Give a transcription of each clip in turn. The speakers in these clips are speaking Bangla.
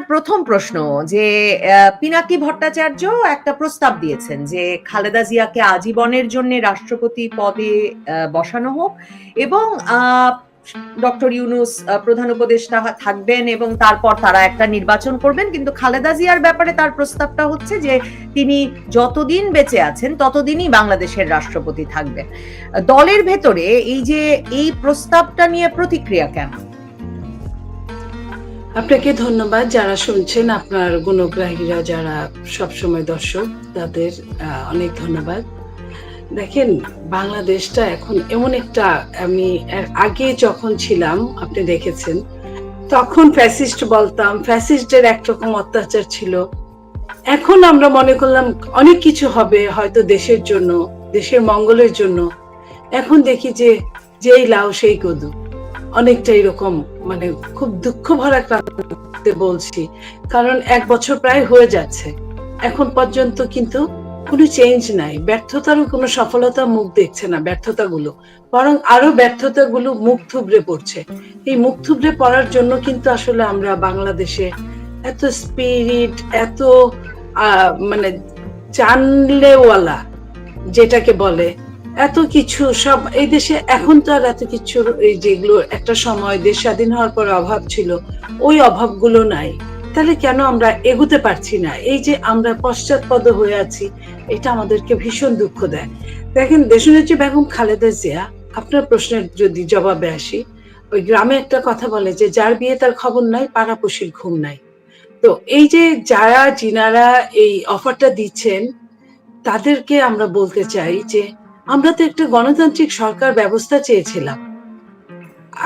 প্রথম প্রশ্ন যে পিনাকি ভট্টাচার্য একটা প্রস্তাব দিয়েছেন যে খালেদা জিয়াকে আজীবনের জন্য রাষ্ট্রপতি পদে বসানো হোক এবং ডক্টর ইউনূস প্রধান উপদেষ্টা থাকবেন এবং তারপর তারা একটা নির্বাচন করবেন। কিন্তু খালেদা জিয়ার ব্যাপারে তার প্রস্তাবটা হচ্ছে যে তিনি যতদিন বেঁচে আছেন ততদিনই বাংলাদেশের রাষ্ট্রপতি থাকবেন। দলের ভেতরে এই প্রস্তাবটা নিয়ে প্রতিক্রিয়া কেমন? আপনাকে ধন্যবাদ। যারা শুনছেন, আপনার গুণগ্রাহীরা যারা সবসময় দর্শক, তাদের অনেক ধন্যবাদ। দেখেন, বাংলাদেশটা এখন এমন একটা, আমি আগে যখন ছিলাম আপনি দেখেছেন, তখন ফ্যাসিস্ট বলতাম, ফ্যাসিস্টের একরকম অত্যাচার ছিল। এখন আমরা মনে করলাম অনেক কিছু হবে হয়তো দেশের জন্য, দেশের মঙ্গলের জন্য। এখন দেখি যে যেই লাউ সেই কদু, অনেকটা এরকম, মানে খুব দুঃখ ভরা কারণে বলছি, কারণ 1 বছর প্রায় হয়ে যাচ্ছে, এখন পর্যন্ত কিন্তু কোনো চেঞ্জ নাই। ব্যর্থতারও কোনো সফলতা মুখ দেখছে না ব্যর্থতাগুলো, বরং আরো ব্যর্থতাগুলো মুখ থুবড়ে পড়ছে। এই মুখ থুবড়ে পড়ার জন্য কিন্তু আসলে আমরা বাংলাদেশে এত স্পিরিট, এত মানে জানলেওয়ালা যেটাকে বলে, এত কিছু সব এই দেশে এখন তো আর এত কিছু, এই যেগুলো একটা সময় দেশ স্বাধীন হওয়ার পর অভাব ছিল, ওই অভাবগুলো নাই। তাহলে কেন আমরা এগোতে পারছি না? এই যে আমরা পশ্চাৎপদ হয়ে আছি, এটা আমাদেরকে ভীষণ দুঃখ দেয়। দেখেন, দেশনেত্রী বেগম খালেদা জিয়া, আপনার প্রশ্নের যদি জবাবে আসি, ওই গ্রামে একটা কথা বলে যে যার বিয়ে তার খবর নাই, পাড়াপড়শির ঘুম নাই। তো এই যে যিনারা এই অফারটা দিচ্ছেন, তাদেরকে আমরা বলতে চাই যে আমরা তো একটা গণতান্ত্রিক সরকার ব্যবস্থা চেয়েছিলাম।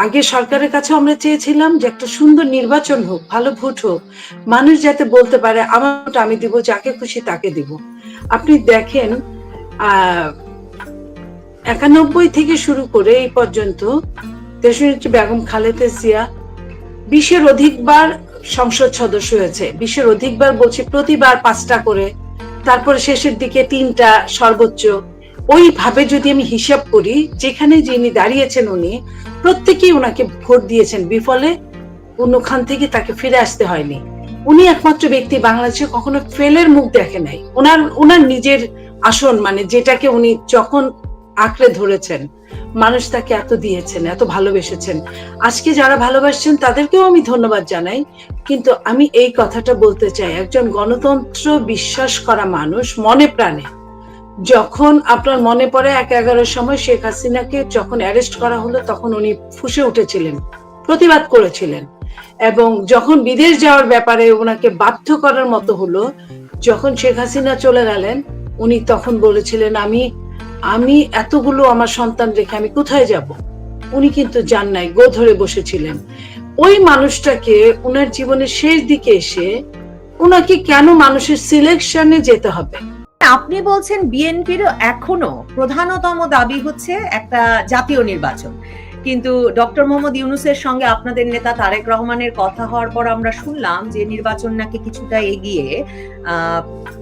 আগে সরকারের কাছে আমরা চেয়েছিলাম যে একটা সুন্দর নির্বাচন হোক, ভালো ভোট হোক, মানুষ যাতে বলতে পারে আমার ভোট আমি দিব, যাকে খুশি তাকে দিব। আপনি দেখেন 91 থেকে শুরু করে এই পর্যন্ত দেশনেত্রী বেগম খালেদা জিয়া 20-এর অধিকবার সংসদ সদস্য হয়েছে। 20-এর অধিকবার বলছি, প্রতিবার 5টা করে, তারপরে শেষের দিকে 3টা সর্বোচ্চ। ওইভাবে যদি আমি হিসাব করি, যেখানে যিনি দাঁড়িয়েছেন উনি প্রত্যেকেই ওনাকে ভোট দিয়েছেন, বিফলে কোনখান থেকে তাকে ফিরে আসতে হয়নি। উনি একমাত্র ব্যক্তি বাংলাদেশে কখনো ফেলের মুখ দেখে নাই। ওনার নিজের আসন, মানে যেটাকে উনি যখন আঁকড়ে ধরেছেন, মানুষ তাকে এত দিয়েছেন, এত ভালোবেসেছেন। আজকে যারা ভালোবাসছেন তাদেরকেও আমি ধন্যবাদ জানাই। কিন্তু আমি এই কথাটা বলতে চাই, একজন গণতন্ত্র বিশ্বাস করা মানুষ মনে প্রাণে, যখন আপনার মনে পড়ে 1/11 সময় শেখ হাসিনাকে যখন অ্যারেস্ট করা হলো, তখন উনি ফুঁসে উঠেছিলেন, প্রতিবাদ করেছিলেন। এবং যখন বিদেশ যাওয়ার ব্যাপারে ওনাকে বাধ্য করার মতো হলো, যখন শেখ হাসিনা চলে গেলেন, উনি তখন বলেছিলেন আমি এতগুলো আমার সন্তান রেখে আমি কোথায় যাব। উনি কিন্তু যান নাই, গো ধরে বসেছিলেন। ওই মানুষটাকে ওনার জীবনের শেষ দিকে এসে ওনাকে কেন মানুষের সিলেকশনে যেতে হবে? আপনি বলছেন বিএনপিরও এখনো প্রধানতম দাবি হচ্ছে একটা জাতীয় নির্বাচন, কিন্তু ডক্টর মোহাম্মদ ইউনূসের সঙ্গে আপনাদের নেতা তারেক রহমানের কথা হওয়ার পর আমরা শুনলাম যে নির্বাচন নাকি কিছুটা এগিয়ে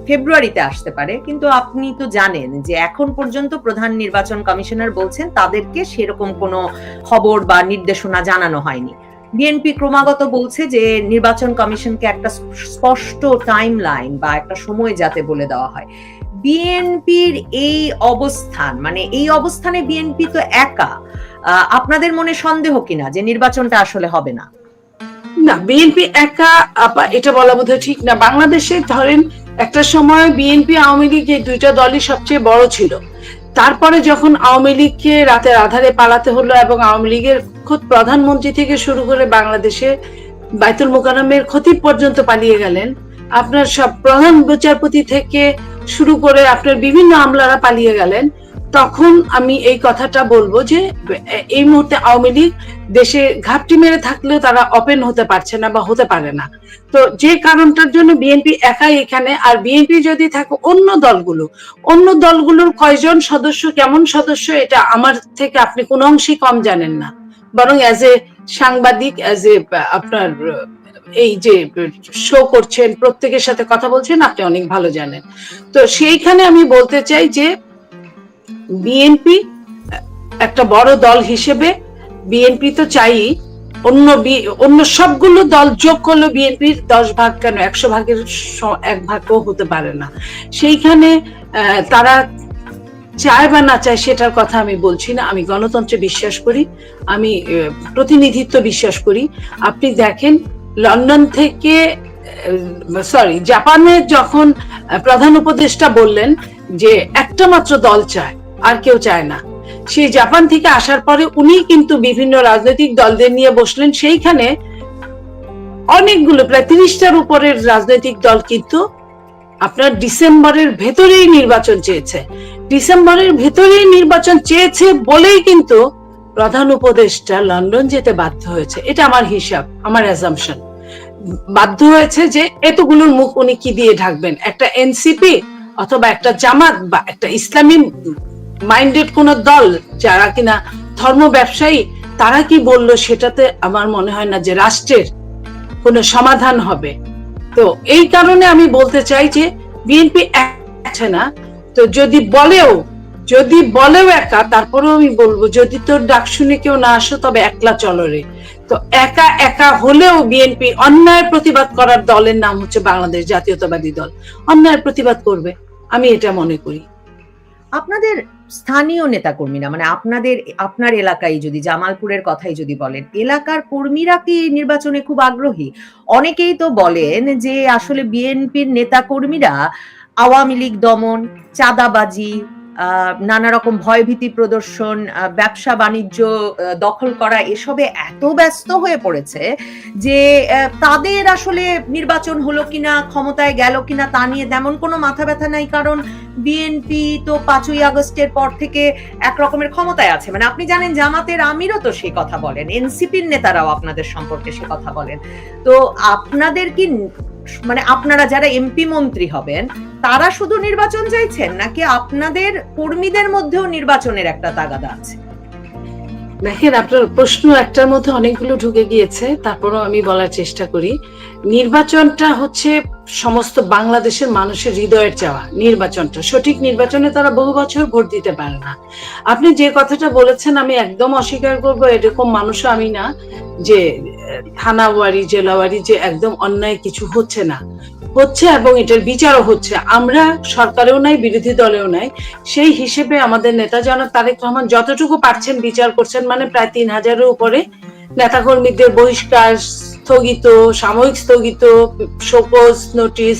ফেব্রুয়ারিতে আসতে পারে। কিন্তু আপনি তো জানেন যে এখন পর্যন্ত প্রধান নির্বাচন কমিশনার বলছেন তাদেরকে সেরকম কোনো খবর বা নির্দেশনা জানানো হয়নি। বিএনপি ক্রমাগত বলছে যে নির্বাচন কমিশনকে একটা স্পষ্ট টাইম লাইন বা একটা সময় যাতে বলে দেওয়া হয়। বিএনপির এই অবস্থান, মানে এই অবস্থানে বিএনপি তো একা, আপনাদের মনে সন্দেহ কিনা যে নির্বাচনটা আসলে হবে না? না, বিএনপি একা এটা বলা বোধহয় ঠিক না। বাংলাদেশে ধরেন একটা সময় বিএনপি আওয়ামী লীগ এই দুইটা দলই সবচেয়ে বড় ছিল। তারপরে যখন আওয়ামী লীগকে রাতের আধারে পালাতে হলো এবং আওয়ামী লীগের খোদ প্রধানমন্ত্রী থেকে শুরু করে বাংলাদেশে বাইতুল মোকাররমের খতিব পর্যন্ত পালিয়ে গেলেন, আপনার সব প্রধান বিচারপতি থেকে শুরু করে আপনার বিভিন্ন আমলারা পালিয়ে গেলেন, তখন আমি এই কথাটা বলবো যে এই মুহূর্তে আওয়ামী লীগ দেশে ঘাপটি মেরে থাকলেও তারা ওপেন হতে পারছে না বা হতে পারে না। তো যে কারণটার জন্য বিএনপি একাই এখানে। আর বিএনপি যদি থাকে, অন্য দলগুলোর কয়জন সদস্য, কেমন সদস্য, এটা আমার থেকে আপনি কোন অংশেই কম জানেন না, বরং অ্যাজ এ সাংবাদিক, অ্যাজ এ আপনার এই যে শো করছেন, প্রত্যেকের সাথে কথা বলছেন, আপনি অনেক ভালো জানেন। তো সেইখানে আমি বলতে চাই যে বিএনপি একটা বড় দল হিসেবে বিএনপি তো চাই অন্য সবগুলো দল যোগ করলে বিএনপির 10 ভাগ কেন 100 ভাগের 1 ভাগও হতে পারে না। সেইখানে তারা চায় বা না চায় সেটার কথা আমি বলছি না। আমি গণতন্ত্রে বিশ্বাস করি, আমি প্রতিনিধিত্ব বিশ্বাস করি। আপনি দেখেন লন্ডন থেকে জাপানে যখন প্রধান উপদেষ্টা বললেন যে একটা মাত্র দল চায়, আর কেউ চায় না, সেই জাপান থেকে আসার পরে উনি কিন্তু বিভিন্ন রাজনৈতিক দলদের নিয়ে বসলেন। সেইখানে অনেকগুলো প্রায় 30টার উপরের রাজনৈতিক দল কিন্তু আপনার ডিসেম্বরের ভেতরেই নির্বাচন চেয়েছে। ডিসেম্বরের ভেতরেই নির্বাচন চেয়েছে বলেই কিন্তু প্রধান উপদেষ্টা লন্ডন যেতে বাধ্য হয়েছে। এটা আমার হিসাব, আমার অ্যাজাম্পশন। বাধ্য হয়েছে যে এতগুলোর মুখ উনি কি দিয়ে ঢাকবেন? একটা এনসিপি অথবা একটা জামাত বা একটা ইসলামী মাইন্ডেড কোন দল যারা কিনা ধর্ম ব্যবসায়ী, তারা কি বললো সেটাতে আমার মনে হয় না যে রাষ্ট্রের কোন সমাধান হবে। তো এই কারণে আমি বলতে চাই যে বিএনপি আছে না, তো যদি বলেও একা, তারপরেও আমি বলবো যদি তোর ডাক শুনে কেউ না আসো তবে একলা চলো রে। তো একা একা হলেও বিএনপি অন্যায় প্রতিবাদ করার দলের নাম হচ্ছে বাংলাদেশ জাতীয়তাবাদী দল, অন্যায় প্রতিবাদ করবে, আমি এটা মনে করি। আপনাদের স্থানীয় নেতাকর্মীরা, মানে আপনার এলাকায় যদি জামালপুরের কথাই যদি বলেন, এলাকার কর্মীরা কি নির্বাচনে খুব আগ্রহী? অনেকেই তো বলেন যে আসলে বিএনপির নেতাকর্মীরা আওয়ামী লীগ দমন, চাঁদাবাজি, নানা রকম ভয়ভীতি প্রদর্শন, ব্যবসা বাণিজ্য দখল করা, এসবে এত ব্যস্ত হয়ে পড়েছে যে তাদের আসলে নির্বাচন হলো কিনা, ক্ষমতায় গেল কিনা তা নিয়ে তেমন কোনো মাথা ব্যথা নাই। কারণ বিএনপি তো 5ই আগস্টের পর থেকে এক রকমের ক্ষমতায় আছে। মানে আপনি জানেন জামাতের আমিরও তো সেই কথা বলেন, এনসিপির নেতারাও আপনাদের সম্পর্কে সে কথা বলেন। তো আপনাদের কি, মানে আপনারা যারা এমপি মন্ত্রী হবেন তারা শুধু নির্বাচন চাইছেন, নাকি আপনাদের কর্মীদের মধ্যেও নির্বাচনের একটা তাগাদা আছে? দেখেন, আপনার প্রশ্ন একটার মধ্যে অনেকগুলো ঢুকে গিয়েছে, তারপরও আমি বলার চেষ্টা করি। নির্বাচনটা হচ্ছে সমস্ত বাংলাদেশের মানুষের হৃদয়ের চাওয়া। নির্বাচনটা সঠিক নির্বাচনে তারা বহু বছর ভোট দিতে পারে না। আপনি যে কথাটা বলেছেন আমি একদম অস্বীকার করবো, এরকম মানুষও আমি না যে থানাওয়ারি জেলাওয়ারি যে একদম অন্যায় কিছু হচ্ছে না, হচ্ছে এবং এটার বিচারও হচ্ছে। আমরা সরকারেও নাই, বিরোধী দলেও নাই, সেই হিসেবে আমাদের নেতা জনাব তারেক রহমান যতটুকু পারছেন বিচার করছেন। মানে প্রায় 3000-এর উপরে নেতাকর্মীদের বহিষ্কার, স্থগিত, সাময়িক স্থগিত, শোকজ নোটিশ,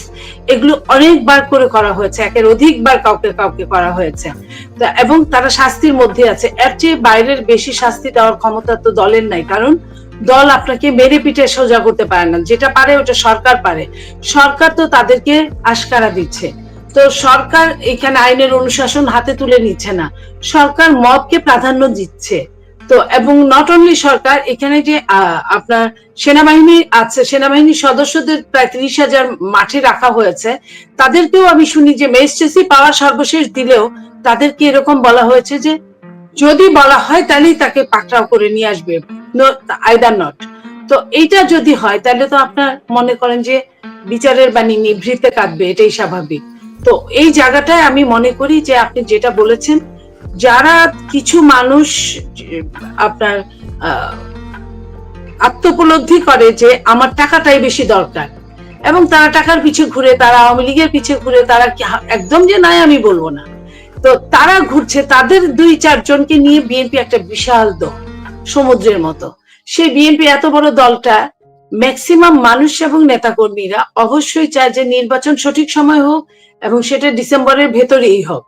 এগুলো অনেকবার করে করা হয়েছে, একের অধিকবার কাউকে করা হয়েছে, এবং তারা শাস্তির মধ্যে আছে। এর চেয়ে বাইরের বেশি শাস্তি দেওয়ার ক্ষমতা তো দলের নাই, কারণ দল আপনাকে মেরে পিঠে সোজা করতে পারে না। যেটা পারে ওটা সরকার পারে। সরকার তো তাদেরকে আশকারা দিচ্ছে। তো সরকার এখানে আইনের অনুশাসন হাতে তুলে নিচ্ছে না, সরকার মবকে প্রাধান্য দিচ্ছে। তো এবং নট অনলি সরকার, এখানে যে আপনার সেনাবাহিনী আছে, সেনাবাহিনীর সদস্যদের প্রায় 30,000 মাঠে রাখা হয়েছে। তাদেরকেও আমি শুনি যে ম্যাজিস্ট্রেসি পাওয়ার সর্বশেষ দিলেও তাদেরকে এরকম বলা হয়েছে যে যদি বলা হয় তাহলেই তাকে পাকড়াও করে নিয়ে আসবে, আইদার নট। তো এইটা যদি হয় তাহলে তো আপনার মনে করেন যে বিচারের বাণী নিভৃতে কাঁদবে, এটাই স্বাভাবিক। তো এই জায়গাটায় আমি মনে করি যে আপনি যেটা বলেছেন, যারা কিছু মানুষ আপনার আত্মোপলব্ধি করে যে আমার টাকাটাই বেশি দরকার, এবং তারা টাকার পিছে ঘুরে, তারা আওয়ামী লীগের পিছে ঘুরে, তারা একদম যে নাই আমি বলবো না, তো তারা ঘুরছে, তাদের 2-4 জনকে নিয়ে বিএনপি একটা বিশাল দল, সমুদ্রের মতো। সেই বিএনপি এত বড় দলটা ম্যাক্সিমাম মানুষ এবং নেতাকর্মীরা অবশ্যই চায় যে নির্বাচন সঠিক সময় হোক এবং সেটা ডিসেম্বরের ভেতরেই হোক।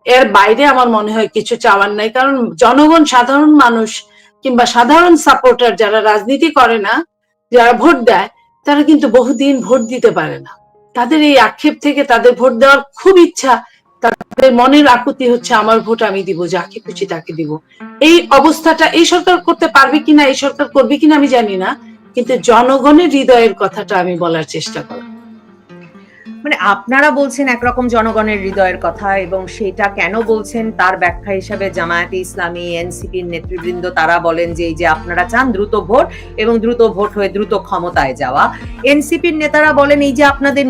এর বাইরে আমার মনে হয় কিছু চাওয়ার নাই, কারণ জনগণ, সাধারণ মানুষ কিংবা সাধারণ সাপোর্টার যারা রাজনীতি করে না, যারা ভোট দেয়, তারা কিন্তু বহুদিন ভোট দিতে পারে না। তাদের এই আক্ষেপ থেকে তাদের ভোট দেওয়ার খুব ইচ্ছা, তাদের মনের আকুতি হচ্ছে আমার ভোট আমি দিব, যাকে খুশি তাকে দিব। এই অবস্থাটা এই সরকার করতে পারবে কিনা, এই সরকার করবে কিনা আমি জানি না, কিন্তু জনগণের হৃদয়ের কথাটা আমি বলার চেষ্টা করি। মানে আপনারা বলছেন একরকম জনগণের হৃদয়ের কথা, এবং সেটা কেন বলছেন তার ব্যাখ্যা হিসাবে জামায়াতে ইসলামী, এনসিপির নেতৃবৃন্দ তারা বলেন যে এই যে আপনারা চান দ্রুত ভোট এবং দ্রুত ভোট হয়ে দ্রুত ক্ষমতায় যাওয়া। এনসিপির নেতারা বলেন এই যে আপনাদের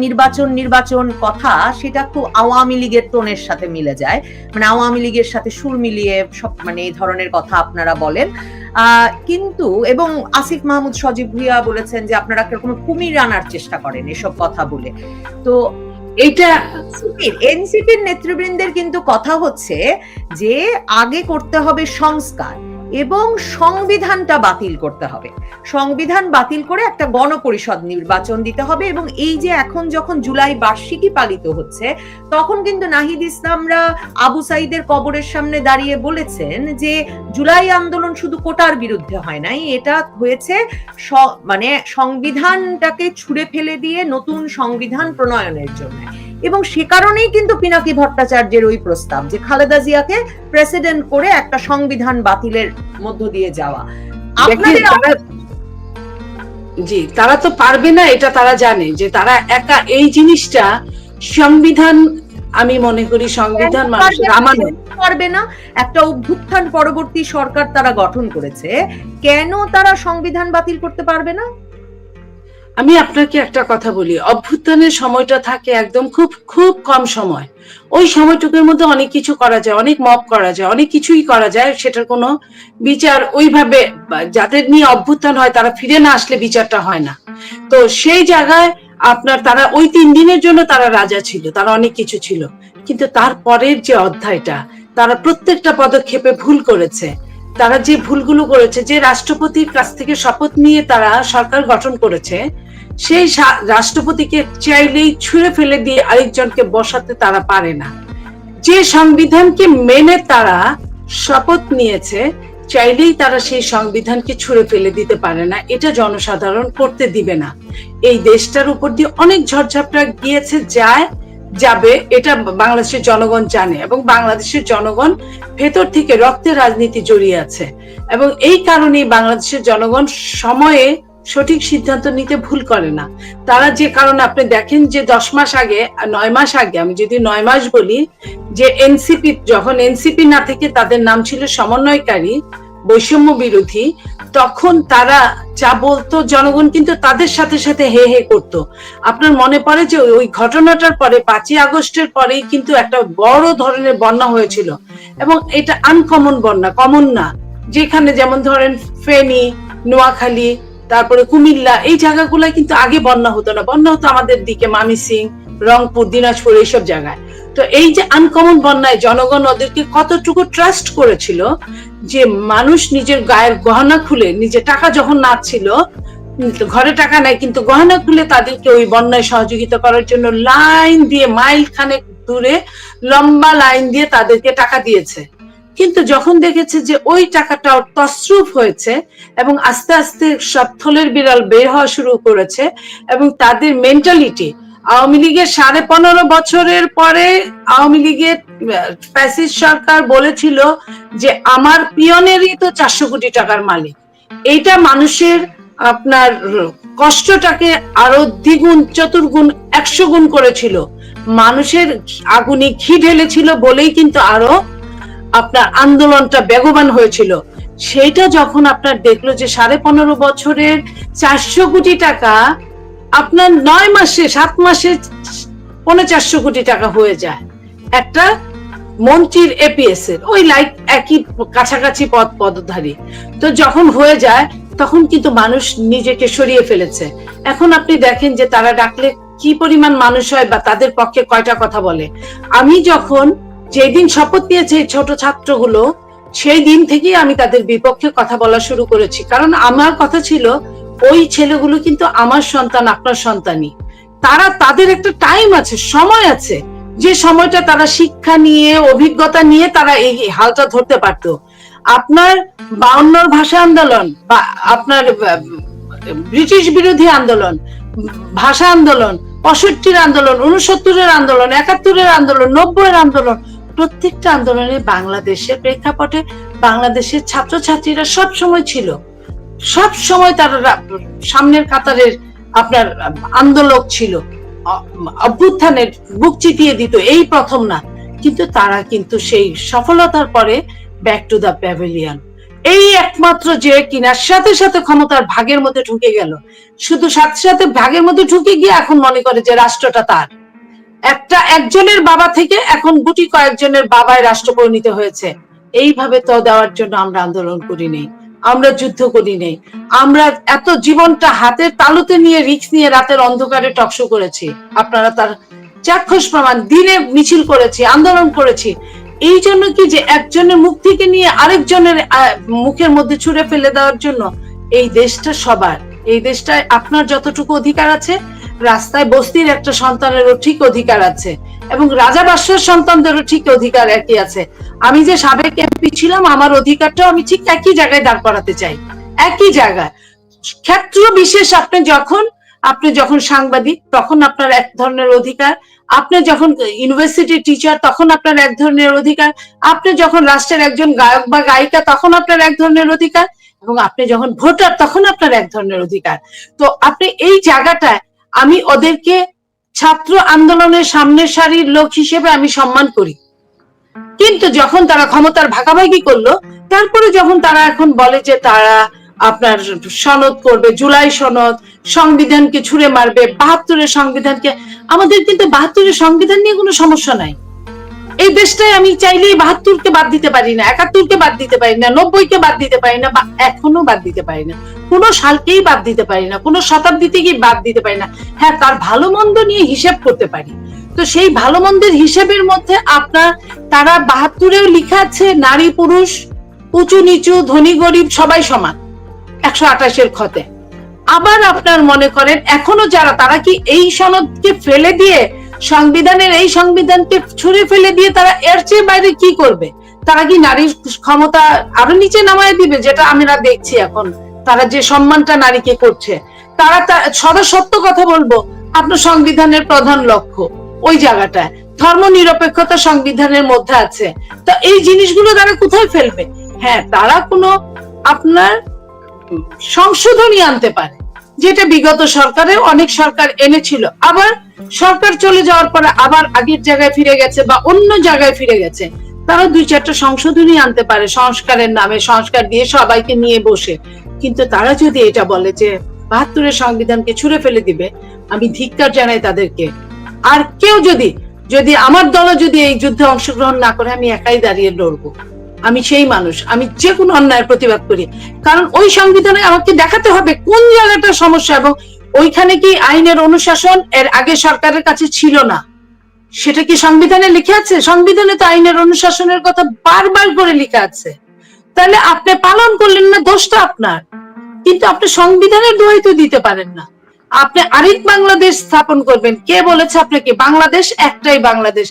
নির্বাচন কথা, সেটা খুব আওয়ামী লীগের টোনের সাথে মিলে যায়, মানে আওয়ামী লীগের সাথে সুর মিলিয়ে সব, মানে এই ধরনের কথা আপনারা বলেন। কিন্তু এবং আসিফ মাহমুদ সজীব ভুইয়া বলেছেন যে আপনারা কোনো কুমির আনার চেষ্টা করেন এসব কথা বলে। তো এটা এনসিপির নেতৃবৃন্দের কিন্তু কথা হচ্ছে যে আগে করতে হবে সংস্কার এবং সংবিধানটা বাতিল করতে হবে, সংবিধান বাতিল করে একটা গণপরিষদ নির্বাচন দিতে হবে। এবং এই যে এখন যখন জুলাই বার্ষিকী পালিত হচ্ছে, তখন কিন্তু নাহিদ ইসলামরা আবু সাইদের কবরের সামনে দাঁড়িয়ে বলেছেন যে জুলাই আন্দোলন শুধু কোটার বিরুদ্ধে হয় নাই, এটা হয়েছে মানে সংবিধানটাকে ছুঁড়ে ফেলে দিয়ে নতুন সংবিধান প্রণয়নের জন্য। এবং সে কারণেই কিন্তু পিনাকি ভট্টাচার্যের ওই প্রস্তাব যে খালেদা জিয়াকে প্রেসিডেন্ট করে একটা সংবিধান বাতিলের মধ্য দিয়ে যাওয়া। জি, তারা তো পারবে না, এটা তারা জানে যে তারা একা এই জিনিসটা সংবিধান, আমি মনে করি সংবিধান মানুষের আমানত পারবে না। একটা অভ্যুত্থান পরবর্তী সরকার তারা গঠন করেছে, কেন তারা সংবিধান বাতিল করতে পারবে না? আমি আপনাকে একটা কথা বলি, অভ্যুত্থানের সময়টা থাকে একদম খুব খুব কম সময়। ওই সময়টুকুর মধ্যে অনেক কিছু করা যায়, অনেক মব করা যায়, অনেক কিছুই করা যায়, সেটার কোনো বিচার ওইভাবে যাদের নিয়ে অভ্যুত্থান হয় তারা ফিরে না আসলে বিচারটা হয় না। তো সেই জায়গায় আপনার তারা ওই 3 দিনের জন্য তারা রাজা ছিল, তারা অনেক কিছু ছিল, কিন্তু তারপরের যে অধ্যায়টা, তারা প্রত্যেকটা পদক্ষেপে ভুল করেছে। তারা যে ভুলগুলো করেছে, যে রাষ্ট্রপতির কাছ থেকে শপথ নিয়ে তারা সরকার গঠন করেছে, সেই রাষ্ট্রপতিকে চাইলেই ছুঁড়ে ফেলে দিয়ে আরেকজনকে বসাতে তারা পারে না। যে সংবিধানকে মেনে তারা শপথ নিয়েছে, চাইলেই তারা সেই সংবিধানকে ছুঁড়ে ফেলে দিতে পারে না। এটা জনসাধারণ করতে দিবে না। এই দেশটার উপর দিয়ে অনেক ঝড়ঝাপটা গিয়েছে, যাবে, এটা বাংলাদেশের জনগণ জানে, এবং বাংলাদেশের জনগণ ভেতর থেকে রক্তের রাজনীতি জড়িয়ে আছে। এবং এই কারণেই বাংলাদেশের জনগণ সময়ে সঠিক সিদ্ধান্ত নিতে ভুল করে না। তারা যে কারণে আপনি দেখেন যে 10 মাস আগে, 9 মাস আগে, আমি যদি 9 মাস বলি, যে এনসিপি, যখন এনসিপি না থেকে তাদের নাম ছিল সমন্বয়কারী বৈষম্য বিরোধী, তখন তারা যা বলতো জনগণ কিন্তু তাদের সাথে সাথে হে হে করতো। আপনার মনে পড়ে যে ওই ঘটনাটার পরে 5ই আগস্টের পরেই কিন্তু একটা বড় ধরনের বন্যা হয়েছিল, এবং এটা আনকমন বন্যা, কমন না। যেখানে যেমন ধরেন ফেনী, নোয়াখালী, তারপরে কুমিল্লা, এই জায়গাগুলো কিন্তু আগে বন্যা হতো না, বন্যা হতো আমাদের দিকে ময়মনসিংহ, রংপুর, দিনাজপুর, এইসব জায়গায়। তো এই যে আনকমন বন্যায় জনগণ ওদেরকে কতটুকু ট্রাস্ট করেছিল, যে মানুষ নিজের গায়ের গহনা খুলে, নিজে টাকা যখন না ছিল, ঘরে টাকা নাই কিন্তু গহনা খুলে তাদেরকে ওই বন্যায় সহযোগিতা করার জন্য লাইন দিয়ে, মাইল খানেক দূরে লম্বা লাইন দিয়ে তাদেরকে টাকা দিয়েছে। কিন্তু যখন দেখেছে যে ওই টাকাটা তছরূপ হয়েছে এবং আস্তে আস্তে সব থলের বিড়াল বের হওয়া শুরু করেছে, এবং তাদের মেন্টালিটি, আওয়ামী লীগের 15.5 বছরের পরে আওয়ামী লীগের ফ্যাসিস্ট সরকার বলেছিল যে আমার পিয়নেরই তো 400 কোটি টাকার মালিক। এইটা মানুষের আপনার কষ্টটাকে আরো দ্বিগুণ, চতুর্গুণ, 100 গুণ করেছিল। মানুষের আগুনে ঘি ঢেলেছিল বলেই কিন্তু আরো আপনার আন্দোলনটা বেগবান হয়েছিল। সেইটা যখন আপনার দেখলো যে 15.5 বছরের 400 কোটি টাকা আপনার 9 মাসে, 7 মাসে 450 কোটি টাকা হয়ে যায় একটা মন্ত্রীর এপিএস এর, ওই লাইক একই কাছাকাছি পদধারী। তো যখন হয়ে যায় তখন কিন্তু মানুষ নিজেকে সরিয়ে ফেলেছে। এখন আপনি দেখেন যে তারা ডাকলে কি পরিমাণ মানুষ হয় বা তাদের পক্ষে কয়টা কথা বলে। আমি যখন যেদিন শপথ নিয়েছে ছোট ছাত্রগুলো, সেই দিন থেকেই আমি তাদের বিপক্ষে কথা বলা শুরু করেছি, কারণ আমার কথা ছিল ওই ছেলেগুলো কিন্তু আমার সন্তান, আপনার সন্তানই। তারা, তাদের একটা টাইম আছে, সময় আছে, যে সময়টা তারা শিক্ষা নিয়ে, অভিজ্ঞতা নিয়ে তারা এই হালটা ধরতে পারতো। আপনার 52 ভাষা আন্দোলন বা আপনার ব্রিটিশ বিরোধী আন্দোলন, ভাষা আন্দোলন, 65 আন্দোলন, 69 আন্দোলন, 71 আন্দোলন, 90 আন্দোলন, প্রত্যেকটা আন্দোলনে বাংলাদেশের প্রেক্ষাপটে বাংলাদেশের ছাত্রছাত্রীরা সব সময় ছিল, সব সময় তারা সামনের কাতারের আপনার আন্দোলক ছিল, অভ্যুত্থানের বুক চিতিয়ে দিত, এই প্রথম না। কিন্তু তারা কিন্তু সেই সফলতার পরে ব্যাক টু দ্য প্যাভিলিয়ন, এই একমাত্র যে কিনা সাথে সাথে ক্ষমতার ভাগের মধ্যে ঢুকে গেল, শুধু সাথে সাথে ভাগের মধ্যে ঢুকে গিয়ে এখন মনে করে যে রাষ্ট্রটা তার। একজনের বাবা থেকে এখন গুটি কয়েকজনের বাবায় রাষ্ট্র পরিণত হয়েছে। এইভাবে তো দেওয়ার জন্য আমরা আন্দোলন করিনি। আমরা যুদ্ধ করি নাই, আমরা এত জীবনটা হাতের তালুতে নিয়ে রিস্ক নিয়ে রাতের অন্ধকারে টকশো করেছি, আপনারা তার চাক্ষুষ প্রমাণ, দিনে মিছিল করেছি, আন্দোলন করেছি। এই জন্য কি যে একজনের মুখ থেকে নিয়ে আরেকজনের মুখের মধ্যে ছুঁড়ে ফেলে দেওয়ার জন্য? এই দেশটা সবার, এই দেশটায় আপনার যতটুকু অধিকার আছে, রাস্তায় বস্তির একটা সন্তানেরও ঠিক অধিকার আছে, এবং রাজা বাদশার সন্তানদেরও ঠিক অধিকার একই আছে। আমি যে সাবেক এমপি ছিলাম, আমার অধিকারটাও আমি ঠিক একই জায়গায় দাঁড় করাতে চাই, একই জায়গায়। ক্ষেত্র বিশেষ আপনি যখন সাংবাদিক তখন আপনার এক ধরনের অধিকার, আপনি যখন ইউনিভার্সিটির টিচার তখন আপনার এক ধরনের অধিকার, আপনি যখন রাষ্ট্রের একজন গায়ক বা গায়িকা তখন আপনার এক ধরনের অধিকার, এবং আপনি যখন ভোটার তখন আপনার এক ধরনের অধিকার। তো আপনি এই জায়গাটায়, আমি ওদেরকে ছাত্র আন্দোলনের সামনের সারির লোক হিসেবে আমি সম্মান করি, কিন্তু যখন তারা ক্ষমতার ভাগাভাগি করলো, তারপরে যখন তারা এখন বলে যে তারা আপনার সনদ করবে, জুলাই সনদ, সংবিধানকে ছুঁড়ে মারবে, ৭২-এর সংবিধানকে, আমাদের কিন্তু ৭২-এর সংবিধান নিয়ে কোনো সমস্যা নাই। এই দেশটায় আমি চাইলেই ৭২-কে বাদ দিতে পারি না, ৭১-কে বাদ দিতে পারি না, ৯০-কে বাদ দিতে পারি না, বা এখনো বাদ দিতে পারি না, কোনো সালকেই বাদ দিতে পারি না, কোনো শতাব্দীতেই বাদ দিতে পারি না। হ্যাঁ, তার ভালো মন্দ নিয়ে হিসেব করতে পারি। তো সেই ভালো মন্দের হিসেবের মধ্যে তারা ৭২-এও লেখা আছে নারী পুরুষ, উঁচু নিচু, ধনী গরিব সবাই সমান, ১২৮-এর খতে। আবার আপনার মনে করেন এখনো যারা, তারা কি এই সনদকে ফেলে দিয়ে, সংবিধানের এই সংবিধানকে ছুঁড়ে ফেলে দিয়ে তারা এর চেয়ে বাইরে কি করবে? তারা কি নারীর ক্ষমতা আরো নিচে নামায় দিবে? যেটা আমরা দেখছি এখন, তারা যে সম্মানটা নারীকে করছে, তারা সদা সত্য কথা বলবো, আপনার সংবিধানের প্রধান লক্ষ্য ওই জায়গাটায় ধর্ম নিরপেক্ষতা সংবিধানের মধ্যে আছে। তো এই জিনিসগুলো তারা কোথায় ফেলবে? হ্যাঁ, তারা কোনো আপনার সংশোধনী আনতে পারে, যেটা বিগত সরকারের অনেক সরকার এনেছিল, আবার সরকার চলে যাওয়ার পরে আবার আগের জায়গায় ফিরে গেছে বা অন্য জায়গায় ফিরে গেছে। তারা ২-৪টা সংশোধনী আনতে পারে সংস্কারের নামে, সংস্কার দিয়ে সবাইকে নিয়ে বসে। কিন্তু তারা যদি এটা বলে যে ৭২-এর সংবিধানকে ছুঁড়ে ফেলে দিবে, আমি ধিক্কার জানাই তাদেরকে। আর কেউ যদি আমার দল যদি এই যুদ্ধে অংশগ্রহণ না করে, আমি একাই দাঁড়িয়ে লড়বো। আমি সেই মানুষ, আমি যে কোনো অন্যায়ের প্রতিবাদ করি, কারণ ওই সংবিধানে আমাকে দেখাতে হবে কোন জায়গাটা সমস্যা, এবং ওইখানে কি আইনের অনুশাসন এর আগে সরকারের কাছে ছিল না, সেটা কি সংবিধানে লিখে আছে? সংবিধানে তো আইনের অনুশাসনের কথা বারবার করে লেখা আছে। তাহলে আপনি পালন করলেন না, দোষটা আপনার। কিন্তু আপনি সংবিধানের দোহাই তো দিতে পারেন না। আপনি আরেক বাংলাদেশ স্থাপন করবেন, কে বলেছে আপনাকে? বাংলাদেশ একটাই বাংলাদেশ,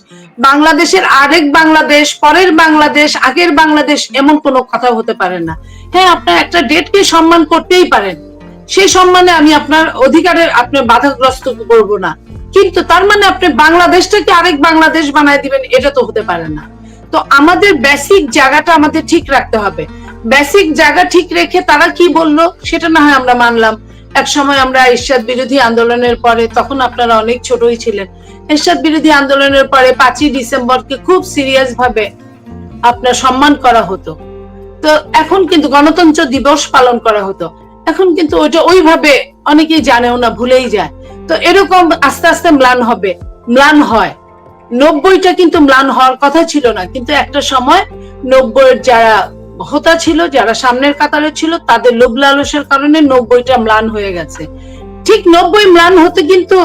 বাংলাদেশের আরেক বাংলাদেশ, পরের বাংলাদেশ, আগের বাংলাদেশ, এমন কোনো কথা হতে পারে না। হ্যাঁ, আপনার একটা ডেটকে সম্মান করতেই পারেন, সেই সম্মানে আমি আপনার অধিকারের আপনার বাধাগ্রস্ত করব না, কিন্তু তার মানে আপনি বাংলাদেশটাকে আরেক বাংলাদেশ বানায় দিবেন, এটা তো হতে পারে না। তো আমাদের বেসিক জায়গাটা আমাদের ঠিক রাখতে হবে। বেসিক জায়গা ঠিক রেখে তারা কি বললো সেটা না হয় আমরা মানলাম। এক সময় আমরা এরশাদ বিরোধী আন্দোলনের পরে, তখন আপনারা অনেক ছোটই ছিলেন, এরশাদ বিরোধী আন্দোলনের পরে ৫ই ডিসেম্বরকে খুব সিরিয়াস ভাবে আপনার সম্মান করা হতো। তো এখন কিন্তু গণতন্ত্র দিবস পালন করা হতো, এখন কিন্তু ওইটা ওইভাবে অনেকেই জানেও না, ভুলেই যায়। তো এরকম আস্তে আস্তে ম্লান হবে, ম্লান হয়। ৯০টা কিন্তু ম্লান হওয়ার কথা ছিল না, কিন্তু একটা সময় ৯০-এর যারা হোতা ছিল, যারা সামনের কাতারে ছিল, তাদের লোভ লালসের কারণে ৯০টা ম্লান হয়ে গেছে। ঠিক ৯০ ম্লান হতে কিন্তু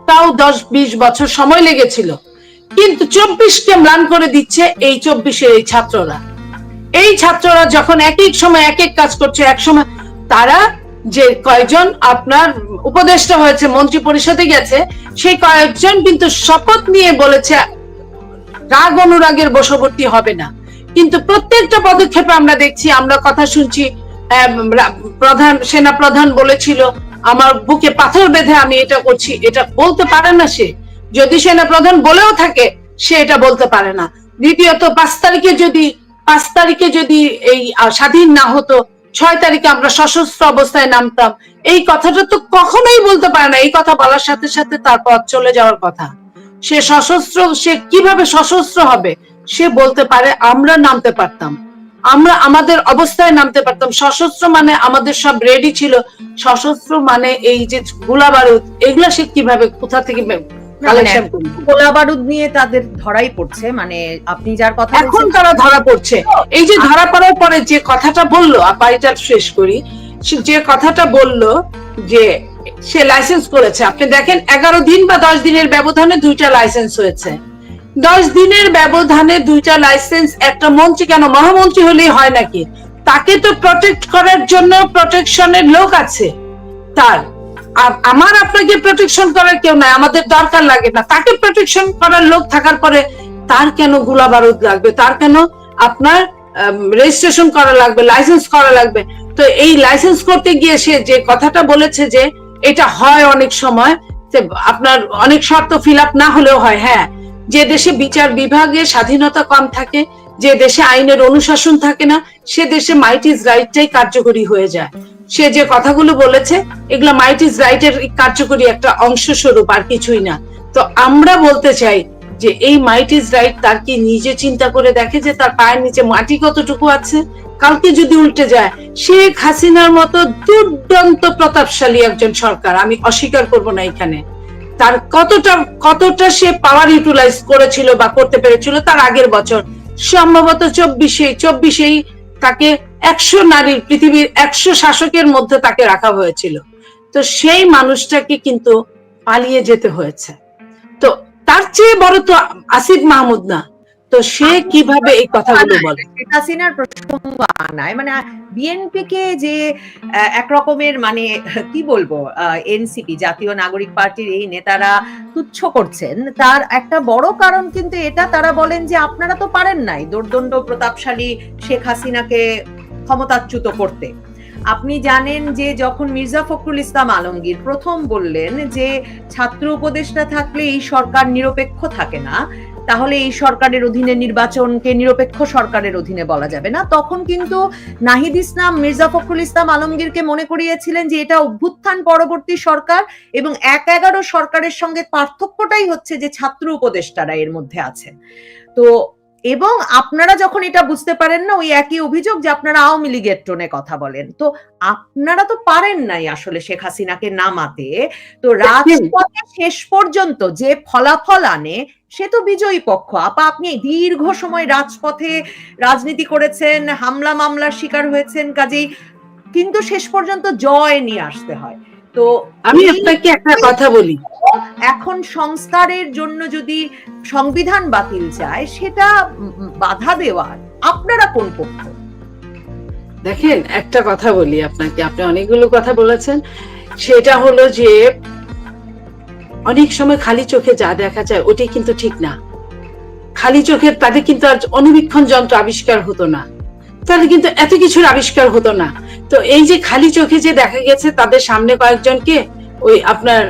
তাও ১০-২০ বছর সময় লেগেছিল, কিন্তু ২৪কে ম্লান করে দিচ্ছে এই ২৪-এর এই ছাত্ররা যখন এক এক সময় এক এক কাজ করছে। এক সময় তারা যে কয়েকজন আপনার উপদেষ্টা হয়েছে, মন্ত্রী পরিষদে গেছে, সেই কয়েকজন কিন্তু শপথ নিয়ে বলেছে রাগ অনুরাগের বশবর্তী হবে না, কিন্তু প্রত্যেকটা পদক্ষেপে আমরা দেখছি, আমরা কথা শুনছি, সেনা প্রধান বলেছিল আমার বুকে পাথর বেঁধে আমি এটা করছি, এটা বলতে পারে না সে। যদি সেনা প্রধান বলেও থাকে, সে এটা বলতে পারে না। দ্বিতীয়ত ৫ তারিখে যদি এই স্বাধীন না হতো, ৬ তারিখে আমরা সশস্ত্র অবস্থায় নামতাম, এই কথাটা তো কখনোই বলতে পারে না। এই কথা বলার সাথে সাথে তার পথ চলে যাওয়ার কথা। সে সশস্ত্র, সে কিভাবে সশস্ত্র হবে? সে বলতে পারে আমরা নামতে পারতাম, আমরা আমাদের অবস্থায় নামতে পারতাম। সশস্ত্র মানে আমাদের সব রেডি ছিল, সশস্ত্র মানে এই যে গোলা বারুদ, এগুলা সে কিভাবে কোথা থেকে কালেকশন করি। গোলা বারুদ নিয়ে তাদের ধরাই পড়ছে, মানে আপনি যার কথা এখন তারা ধরা পড়ছে। এই যে ধরা পড়ার পরে যে কথাটা বললো, এটা শেষ করি, যে কথাটা বললো যে সে লাইসেন্স করেছে, আপনি দেখেন 11 দিন বা 10 দিনের ব্যবধানে 2টা লাইসেন্স হয়েছে। 10 দিনের ব্যবধানে 2টা লাইসেন্স, একটা মন্ত্রী কেন, মহামন্ত্রী হলেই হয় নাকি? তাকে তো প্রটেক্ট করার জন্য প্রটেকশনের লোক আছে তার। আমার আপনাকে প্রোটেকশন করার কেউ নাই, আমাদের দরকার লাগে না। তাকে প্রোটেকশন করার লোক থাকার পরে তার কেন গোলা বারুদ লাগবে, তার কেন আপনার রেজিস্ট্রেশন করা লাগবে, লাইসেন্স করা লাগবে? তো এই লাইসেন্স করতে গিয়ে সে যে কথাটা বলেছে যে এটা হয় অনেক সময়, আপনার অনেক শর্ত ফিল আপ না হলেও হয়। হ্যাঁ, যে দেশে বিচার বিভাগের স্বাধীনতা কম থাকে, যে দেশে আইনের অনুশাসন থাকে না, সে দেশে মাইট ইজ রাইটটাই কার্যকরী হয়ে যায়। সে যে কথাগুলো বলেছে এগুলো মাইট ইজ রাইটের কার্যকরী একটা অংশ স্বরূপ, আর কিছুই না। তো আমরা বলতে চাই যে এই মাইট ইজ রাইট তার কি নিজে চিন্তা করে দেখে যে তার পায়ের নিচে মাটি কতটুকু আছে? কালকে যদি উল্টে যায়, শেখ হাসিনার মতো দুর্দান্ত প্রতাপশালী একজন সরকার, আমি অস্বীকার করব না এখানে, তার কতটা সে পাওয়ার ইউটিলাইজ করেছিল বা করতে পেরেছিল তার আগের বছর, সম্ভবত 24-এই তাকে 100 নারীর, পৃথিবীর 100 শাসকের মধ্যে তাকে রাখা হয়েছিল। তো সেই মানুষটাকে কিন্তু পালিয়ে যেতে হয়েছে। তো তার চেয়ে বড় তো আসিফ মাহমুদ না, তো সে কিভাবে এই কথাগুলো বলে? শেখ হাসিনার প্রসঙ্গ আনায়, মানে বিএনপি কে যে একরকমের, মানে কি বলবো, এনসিপি জাতীয় নাগরিক পার্টির এই নেতারা তুচ্ছ করছেন, তার একটা বড় কারণ কিন্তু এটা, তারা বলেন যে আপনারা তো পারেন নাই দোর্দণ্ড প্রতাপশালী শেখ হাসিনাকে ক্ষমতাচ্যুত করতে। আপনি জানেন যে যখন মির্জা ফখরুল ইসলাম আলমগীর প্রথম বললেন যে ছাত্র উপদেষ্টা থাকলে এই সরকার নিরপেক্ষ থাকে না, তাহলে এই সরকারের অধীনে নির্বাচনকে নিরপেক্ষ সরকারের অধীনে বলা যাবে না, তখন কিন্তু নাহিদ ইসলাম মির্জা ফখরুল ইসলাম আলমগীরকে মনে করিয়েছিলেন যে এটা অভ্যুত্থান পরবর্তী সরকার, এবং 1-11 সরকারের সঙ্গে পার্থক্যটাই হচ্ছে যে ছাত্র উপদেষ্টারা এর মধ্যে আছেন। তো এবং আপনারা যখন এটা বুঝতে পারেন না, ওই একই অভিযোগ যে আপনারা আওয়ামী লীগের টোনে কথা বলেন। তো আপনারা তো পারেন নাই আসলে শেখ হাসিনাকে নামাতে। তো রাজপথে শেষ পর্যন্ত যে ফলাফল আনে সে তো বিজয়ী পক্ষ। আপা, আপনি দীর্ঘ সময় রাজপথে রাজনীতি করেছেন, হামলা মামলার শিকার হয়েছেন, কাজেই কিন্তু শেষ পর্যন্ত জয় নিয়ে আসতে হয়। তো আমি আপনাকে একটা কথা বলি, এখন সংস্কারের জন্য যদি সংবিধান বাতিল চায়, সেটা বাধা দেওয়ার আপনারা কোন পক্ষ? দেখেন একটা কথা বলি আপনাকে, আপনি অনেকগুলো কথা বলেছেন, সেটা হলো যে অনেক সময় খালি চোখে যা দেখা যায় ওটাই কিন্তু ঠিক না। খালি চোখের তাদের কিন্তু আর অনুবীক্ষণ যন্ত্র আবিষ্কার হতো না, তাহলে কিন্তু এত কিছুর আবিষ্কার হতো না। তো এই যে খালি চোখে যে দেখা গেছে তাদের সামনে কয়েকজনকে ওই আপনার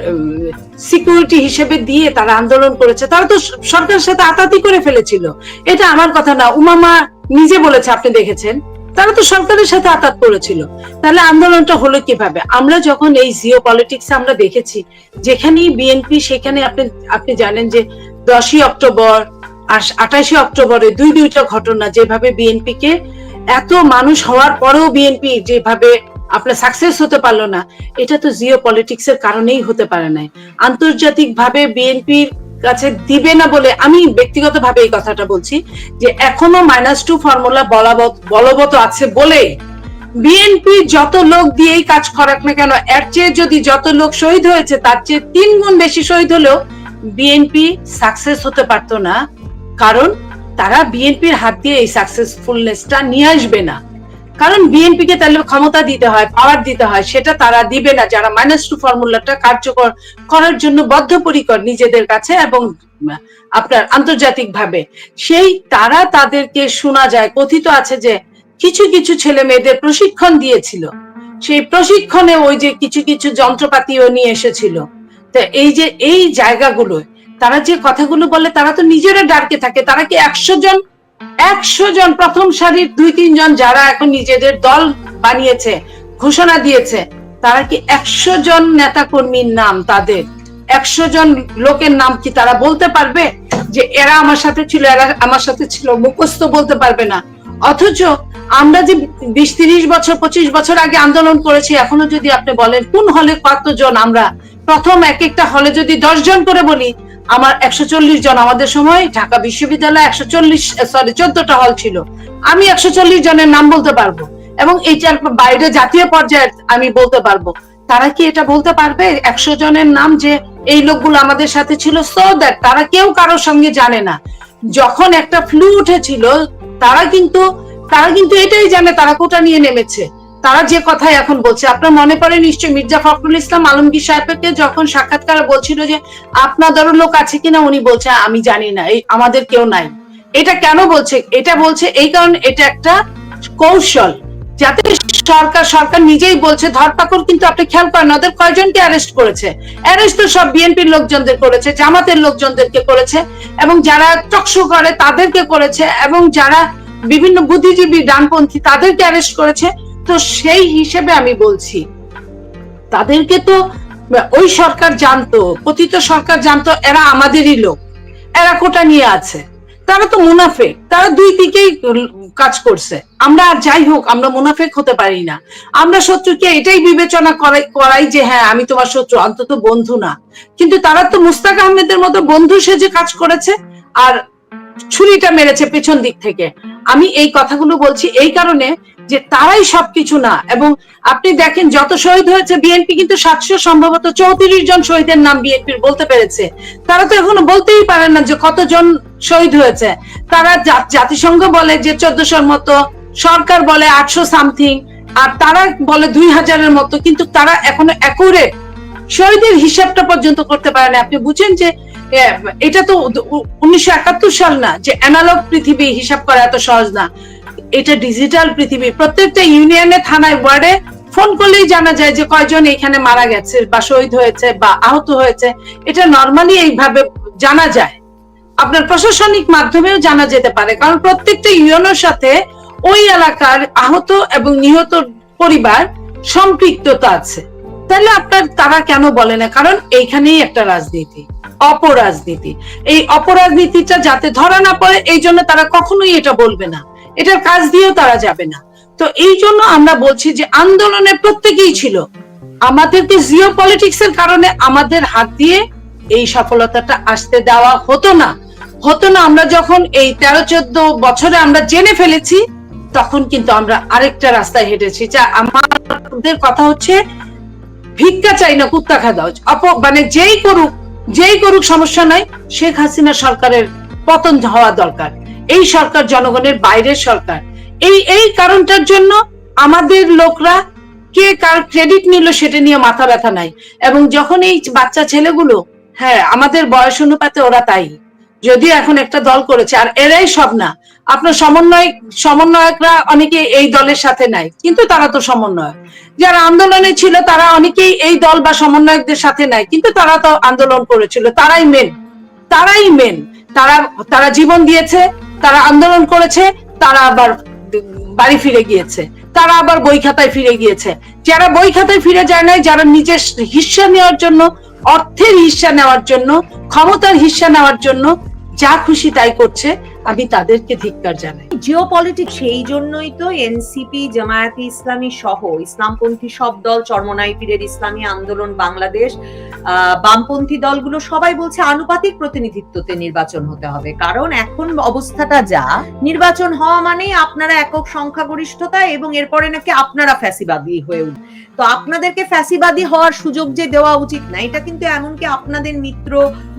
সিকিউরিটি হিসেবে দিয়ে তারা আন্দোলন করেছে, তারা তো সরকারের সাথে আতাতি করে ফেলেছিল। এটা আমার কথা না, উমামা নিজে বলেছে, আপনি দেখেছেন, তারা তো সরকারের সাথে আতাত করেছিল। তাহলে আন্দোলনটা হলো কিভাবে? আমরা যখন এই জিও পলিটিক্স আমরা দেখেছি, যেখানেই বিএনপি সেখানে আপনি জানেন যে 10ই অক্টোবর আর 28শে অক্টোবরে দুইটা ঘটনা, যেভাবে বিএনপি কে এত মানুষ হওয়ার পরেও বিএনপি যেভাবে আপনার সাকসেস হতে পারলো না, এটা তো জিও পলিটিক্স এর কারণেই হতে পারে না। আন্তর্জাতিক ভাবে বিএনপির কাছে দিবে না বলে আমি ব্যক্তিগত ভাবে এই কথাটা বলছি যে এখনো -2 ফর্মুলা বলবৎ আছে বলে বিএনপি যত লোক দিয়েই কাজ করাক না কেন, এর চেয়ে যদি যত লোক শহীদ হয়েছে তার চেয়ে 3 গুণ বেশি শহীদ হলেও বিএনপি সাকসেস হতে পারতো না, কারণ তারা বিএনপির হাত দিয়ে এই সাকসেসফুলনেসটা নিয়ে আসবে না। কারণ বিএনপি কে তাহলে ক্ষমতা দিতে হয়, পাওয়ার দিতে হয়, সেটা তারা দিবে না যারা -2 ফর্মুলাটা কার্যকর করার জন্য বদ্ধপরিকর নিজেদের কাছে এবং আপনার আন্তর্জাতিক ভাবে। সেই তারা তাদেরকে শোনা যায়, কথিত আছে যে কিছু কিছু ছেলে মেয়েদের প্রশিক্ষণ দিয়েছিল, সেই প্রশিক্ষণে ওই যে কিছু কিছু যন্ত্রপাতিও নিয়ে এসেছিল। তো এই যে এই জায়গাগুলো তারা যে কথাগুলো বলে, তারা তো নিজেরা ডারকে থাকে। তারা কি 100 জন প্রথম সারির 2-3 জন যারা এখন নিজেদের দল বানিয়েছে, ঘোষণা দিয়েছে, তারা কি 100 জন নেতা কর্মীর নাম, তাদের 100 জন লোকের নাম কি তারা বলতে পারবে যে এরা আমার সাথে ছিল, এরা আমার সাথে ছিল? মুখস্থ বলতে পারবে না। অথচ আমরা যে 20-30 বছর 25 বছর আগে আন্দোলন করেছি, এখনো যদি আপনি বলেন কোন হলে কতজন, আমরা প্রথম এক একটা হলে যদি 10 জন করে বলি, আমার 140 জন, আমাদের সময় ঢাকা বিশ্ববিদ্যালয়ে 14টা হল ছিল, আমি 140 জনের নাম বলতে পারবো, এবং এইটার বাইরে জাতীয় পর্যায়ে আমি বলতে পারবো। তারা কি এটা বলতে পারবে 100 জনের নাম যে এই লোকগুলো আমাদের সাথে ছিল? সো দ্যাট তারা কেউ কারোর সঙ্গে জানে না। যখন একটা ফ্লু উঠেছিল তারা কিন্তু এটাই জানে তারা কোটা নিয়ে নেমেছে। তারা যে কথাই এখন বলছে, আপনার মনে পড়ে নিশ্চয়ই মির্জা ফখরুল ইসলাম আলমগীর সাহেবকে যখন সাক্ষাৎকারে বলছিল যে আপনাদেরও লোক আছে কিনা, উনি বলছে আমি জানি না, এই আমাদের কেউ নাই। এটা কেন বলছে? এটা বলছে এই কারণে এটা একটা কৌশল, যাতে সরকার নিজেই বলছে ধরপাকড়, কিন্তু আপনি খেয়াল করেন ওদের কয়জনকে অ্যারেস্ট করেছে? অ্যারেস্ট তো সব বিএনপির লোকজনদের করেছে, জামাতের লোকজনদেরকে করেছে, এবং যারা টকশো করে তাদেরকে করেছে, এবং যারা বিভিন্ন বুদ্ধিজীবী ডানপন্থী তাদেরকে অ্যারেস্ট করেছে। তো সেই হিসেবে আমি বলছি তাদেরকে তো ওই সরকার জানতো, পতিত সরকার জানতো এরা আমাদেরই লোক, এরা কোটা নিয়ে আছে, তারা তো মুনাফেক, তারা দুই দিকেই কাজ করছে। আমরা যাই হোক আমরা মুনাফেক হতে পারি না, আমরা শত্রুকে এটাই বিবেচনা করাই যে হ্যাঁ আমি তোমার শত্রু, অন্তত বন্ধু না। কিন্তু তারা তো মুস্তাক আহমেদের মতো বন্ধু সেজে কাজ করেছে আর ছুরিটা মেরেছে পেছন দিক থেকে। আমি এই কথাগুলো বলছি এই কারণে যে তারাই সবকিছু না। এবং আপনি দেখেন যত শহীদ হয়েছে, বিএনপি কিন্তু 700 সম্ভবত 34 জন শহীদের নাম বিএনপির বলতে পেরেছে। তারা তো এখনো বলতেই পারেন না যে কতজন শহীদ হয়েছে। তারা জাতিসংঘ বলে যে 1400-র মতো, সরকার বলে 800 সামথিং, আর তারা বলে 2000-এর মতো, কিন্তু তারা এখনো অ্যাকুরেট শহীদের হিসাবটা পর্যন্ত করতে পারে না। আপনি বুঝেন যে এটা তো 1971 সাল না, যে অ্যানালগ পৃথিবী হিসাব করা এত সহজ না। এটা ডিজিটাল পৃথিবী, প্রত্যেকটা ইউনিয়নে, থানায়, ওয়ার্ডে ফোন করলেই জানা যায় যে কয়জন এখানে মারা গেছে বা শহীদ হয়েছে বা আহত হয়েছে। এটা নর্মালি এইভাবে জানা যায়, আপনার প্রশাসনিক মাধ্যমেও জানা যেতে পারে, কারণ প্রত্যেকটা ইউনিয়নের সাথে ওই এলাকার আহত এবং নিহত পরিবার সম্পৃক্ততা আছে। তাহলে তারা কেন বলে না? কারণ এইখানেই একটা রাজনীতি, অপরাজনীতি। এই অপরাজনীতিটা যাতে ধরা না পড়ে এই জন্য তারা কখনোই এটা বলবে না, এটার কাজ দিয়েও তারা যাবে না। তো এই জন্য আমরা বলছি যে আন্দোলনে প্রত্যেকেই ছিল, আমাদেরকে জিও পলিটিক্স এর কারণে আমাদের হাত দিয়ে এই সফলতাটা আসতে দেওয়া হতো না। আমরা যখন এই 13-14 বছরে আমরা জেনে ফেলেছি, তখন কিন্তু আমরা আরেকটা রাস্তায় হেঁটেছি। আমাদের কথা হচ্ছে ভিক্ষা চাই না, কুত্তা খাওয়া, মানে যেই করুক সমস্যা নাই, শেখ হাসিনা সরকারের পতন হওয়া দরকার। এই সরকার জনগণের বাইরের সরকার। এই কারণটার জন্য আমাদের লোকরা কে কার ক্রেডিট নিল সেটা নিয়ে মাথা ব্যথা নাই। এবং যখন এই বাচ্চা ছেলেগুলো, হ্যাঁ আমাদের বয়স অনুপাতে ওরা তাই, যদিও এখন একটা দল করেছে, আর এরাই সব না। আপনার সমন্বয়করা অনেকে এই দলের সাথে নাই, কিন্তু তারা তো সমন্বয়ক। যারা আন্দোলনে ছিল তারা অনেকেই এই দল বা সমন্বয়কদের সাথে নাই, কিন্তু তারা তো আন্দোলন করেছিল, তারাই মেন। তারা জীবন দিয়েছে, তারা আন্দোলন করেছে, তারা আবার বাড়ি ফিরে গিয়েছে, তারা আবার বই খাতায় ফিরে গিয়েছে। যারা বই খাতায় ফিরে যায় নাই, যারা নিজের হিস্সা নেওয়ার জন্য, অর্থের হিস্সা নেওয়ার জন্য, ক্ষমতার হিস্সা নেওয়ার জন্য যা খুশি তাই করছে, আমি তাদেরকে ধিক্কার জানাই। জিওপলিটিক্স, সেই জন্যই তো এনসিপি, জামায়াতে ইসলামী সহ ইসলামপন্থী সব দল, চরমনাই পীরের ইসলামী আন্দোলন বাংলাদেশ, বামপন্থী দলগুলো সবাই বলছে আনুপাতিক প্রতিনিধিত্বতে নির্বাচন হতে হবে। কারণ এখন অবস্থাটা যা, নির্বাচন হওয়া মানেই আপনারা একক সংখ্যাগরিষ্ঠতা, এবং এরপরে নাকি আপনারা ফ্যাসিবাদী হয়ে উঠবে। তো আপনাদেরকে ফ্যাসিবাদী হওয়ার সুযোগ যে দেওয়া উচিত না, এটা কিন্তু এমনকি আপনাদের মিত্র